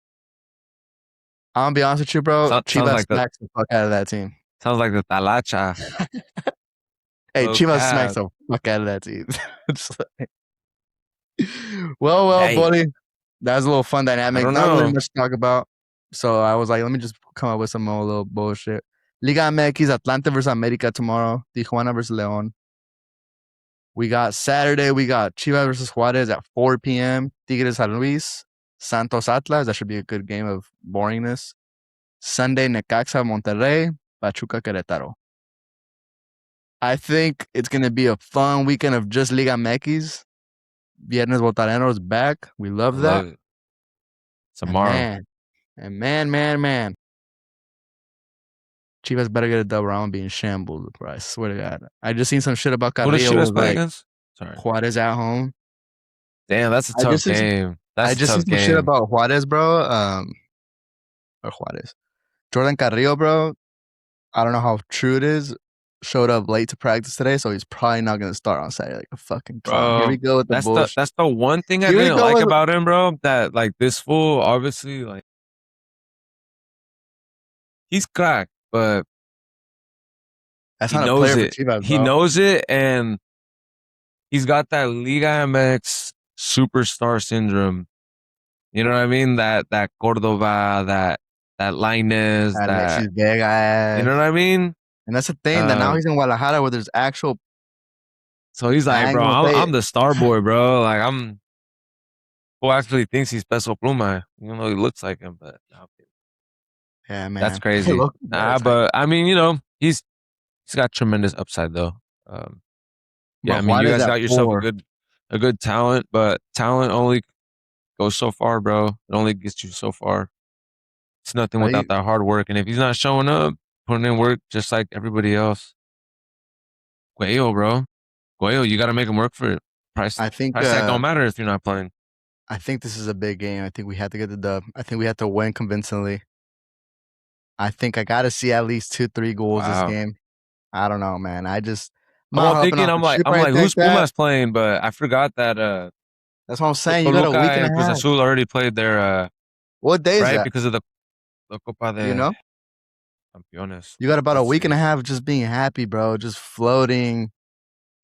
I'm gonna be honest with you, bro. Sounds Chivas like smacks the fuck out of that team. the Talacha. Hey, Low Chivas smacks cap. the fuck out of that team. Just like- well, Hey, buddy. That was a little fun I dynamic. don't Not really know. much to talk about. So I was like, let me just come up with some more little bullshit. Liga MX, Atlanta versus America tomorrow. Tijuana versus León. We got Saturday, we got Chivas versus Juarez at 4 p.m. Tigres San Luis. Santos Atlas. That should be a good game of boringness. Sunday, Necaxa Monterrey. Pachuca Querétaro. I think it's going to be a fun weekend of just Liga MX. Viernes Botaneros back. We I love that. love it. And Tomorrow. man. Chivas better get a dub or I'm being shambled, bro. I swear to God. I just seen some shit about Who does Carrillo Chivas was play like against? Sorry. Juarez at home. Damn, that's a I tough just seen, game. I That's a just seen tough some shit game. about Juarez, bro. Or Juarez. Jordan Carrillo, bro. I don't know how true it is. Showed up late to practice today, so he's probably not gonna start on Saturday like a fucking clown. Here we Bro, go with the bullshit. that's the one thing I Here we didn't go like with about him, bro. That like this fool, obviously, like he's cracked, but that's he not a knows player for it. Chivas, He bro. knows it, and he's got that Liga MX superstar syndrome. You know what I mean? That Cordova, that Lainez, Alexis that Vega you know ass. what I mean? And that's the thing that now Um, he's in Guadalajara where there's actual so he's I like, ain't bro, gonna say I'm it. the star boy, bro. Like I'm who actually thinks he's Peso Pluma, even though he looks like him, but no, Yeah, that's man. crazy. Look, better type. But I mean, you know, he's got tremendous upside though. Um, yeah, But I mean, you Juarez guys at got yourself 4. a good talent, but talent only goes so far, bro. It only gets you so far. It's nothing But without that hard work. And if he's not showing up, putting in work just like everybody else, Cuello, bro, Cuello, you got to make him work for it. I think Price tag don't matter if you're not playing. I think this is a big game. I think we have to get the dub. I think we have to win convincingly. I think I gotta see at least 2, 3 goals this Wow. game. I don't know, man. I'm I'm not all hopping thinking, off the ship I'm or like, anything like who's that. Pumas playing? But I forgot that That's what I'm saying. You got a Toluca week and and a Cruz half. Azul already played their What day is right that? because of the Copa Do you de know? Campeones. You got about a Let's week and a see. half of just being happy, bro. Just floating,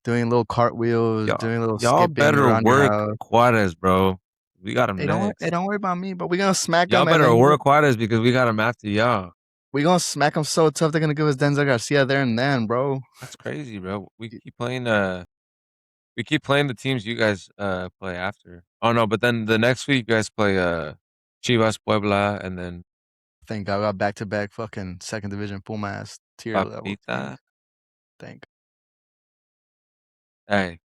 doing little cartwheels, doing little Y'all skipping better around your work house. Juarez, bro. We got him Hey, next. don't worry about me, but we're gonna smack Y'all them and better then work Juarez because we got him after y'all. we're gonna smack them so tough they're gonna give us Denzel Garcia there and then, bro. That's crazy, bro. We keep playing the teams you guys play after. Oh no, but then the next week you guys play Chivas Puebla and then Thank God I got back to back fucking second division Pumas tier level teams. Papita. Thank Hey,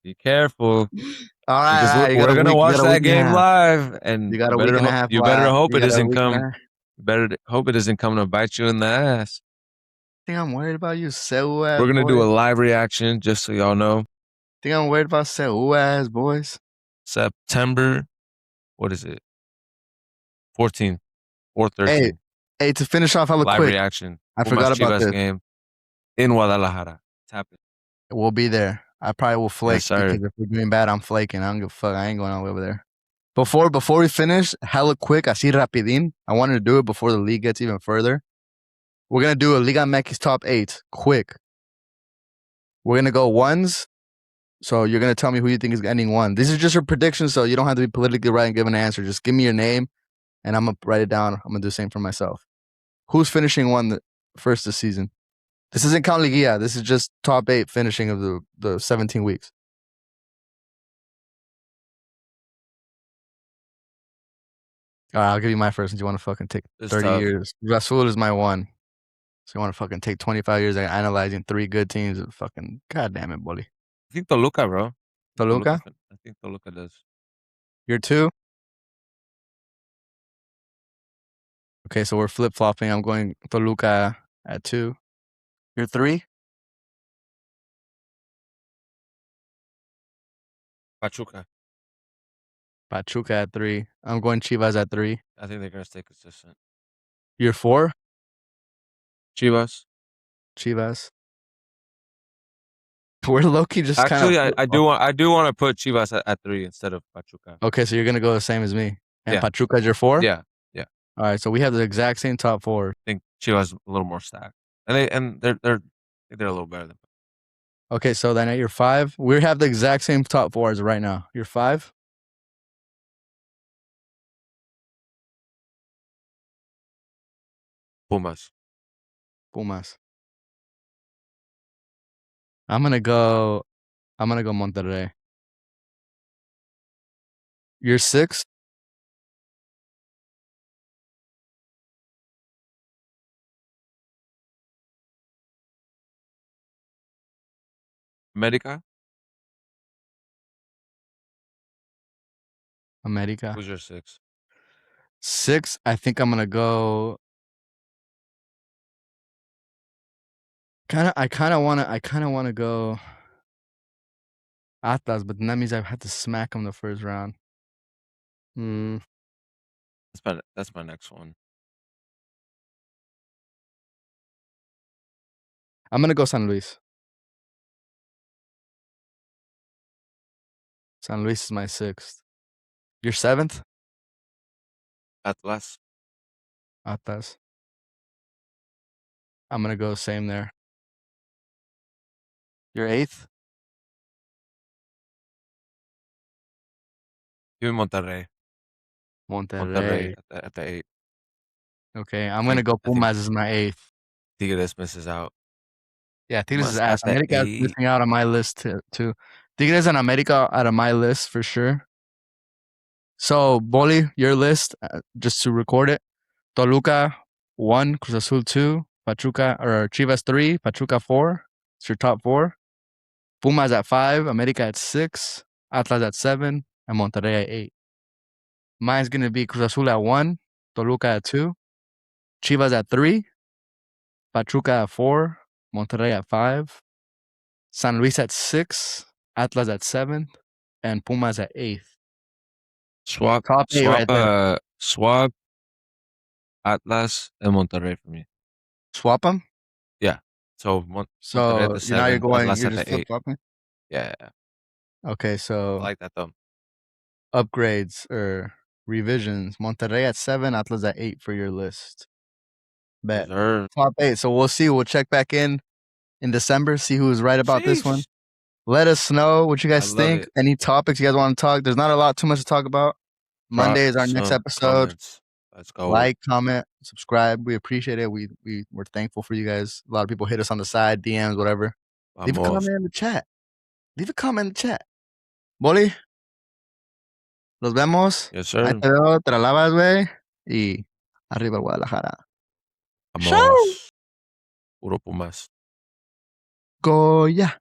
be careful because all right. You got we're a gonna week. You watch got a that week and a game half. live, You and got a week and a half you better left. hope You it got a doesn't week and a come. half. You better hope it doesn't come to bite you in the ass. Think I'm worried about you, Seu ass We're gonna do boys. a live reaction just so y'all know. Think I'm worried about Seu ass boys. September, what is it? 14th or Hey, 13th. hey, to finish off hella Live quick, reaction. I Pumas forgot about Chivas this. game in Guadalajara. Tap it. We'll be there. I probably will Yes, flake sir. because if we're doing bad, I'm flaking. I don't give a fuck. I ain't going all the way over there. Before we finish, hella quick, así rapidín. I wanted to do it before the league gets even further. We're gonna do a Liga MX top 8, quick. We're gonna go ones. So you're gonna tell me who you think is ending one. This is just a prediction, so you don't have to be politically right and give an answer. Just give me your name, and I'm gonna write it down. I'm gonna do the same for myself. Who's finishing one first this season? This isn't count Liguilla. This is just top 8 finishing of the 17 weeks. All right, I'll give you my first since you want to fucking take It's 30 tough. years. Rasul is my one. So you want to fucking take 25 years and analyzing 3 good teams? Fucking goddamn it, bully. I think Toluca, bro. Toluca, I think Toluca does. you're 2. Okay, so we're flip flopping. I'm going Toluca at 2. You're 3. Pachuca. Pachuca at 3. I'm going Chivas at 3. I think they're gonna stay consistent. You're 4. Chivas. Chivas. We're low-key just kind of. Actually, I do want to put Chivas at 3 instead of Pachuca. Okay, so you're gonna go the same as me. And Yeah. Pachuca's your 4. Yeah. All right, so we have the exact same top 4. I think Chivas a little more stacked, and they're a little better than. Okay, so then at your 5, we have the exact same top 4 as right now. You're 5. Pumas. Pumas. I'm gonna go Monterrey. You're 6. America. America. Who's your 6? 6. I think I'm gonna go. I kind of wanna go Atlas, but then that means I have to smack them the first round. That's my next one. I'm gonna go San Luis. San Luis is my 6th. You're 7th? Atlas. Atlas. I'm gonna go same there. You're 8th? Give me Monterrey. Monterrey. At the 8. Okay, I'm gonna go I think Pumas as my 8th. Tigres misses out. Yeah, Tigres is Pumas ass. at the America is 8. missing out on my list too. Tigres and America out of my list for sure. So, Boli, your list, just to record it. Toluca 1, Cruz Azul 2, Pachuca or Chivas 3, Pachuca 4. It's your top 4. Pumas at 5, America at 6, Atlas at 7, and Monterrey at 8. Mine's gonna be Cruz Azul at 1, Toluca at 2, Chivas at 3, Pachuca at 4, Monterrey at 5, San Luis at 6, Atlas at 7, and Pumas at 8th. Swap Top 8 right there. Swap Atlas and Monterrey for me. Swap them? Yeah. So Monterrey at the 7, now you're Atlas at just the 8. flip-flopping? Yeah. Okay, I so like that though. upgrades or revisions. Monterrey at 7, Atlas at 8 for your list. Bet. Top 8. So we'll see. We'll check back in December, see who was right about this one. Sheesh. Let us know what you guys love think. it. Any topics you guys want to talk? There's not too much to talk about. Monday is our next some episode. Comments. Let's go. Like, comment, subscribe. We appreciate it. We're thankful for you guys. A lot of people hit us on the side, DMs, whatever. Leave a comment in the chat. Boli, los vemos. Yes, Ahí sir. te veo, te la lavas, güey. Y arriba el Guadalajara. Vamos. Puro Pumas. Goya.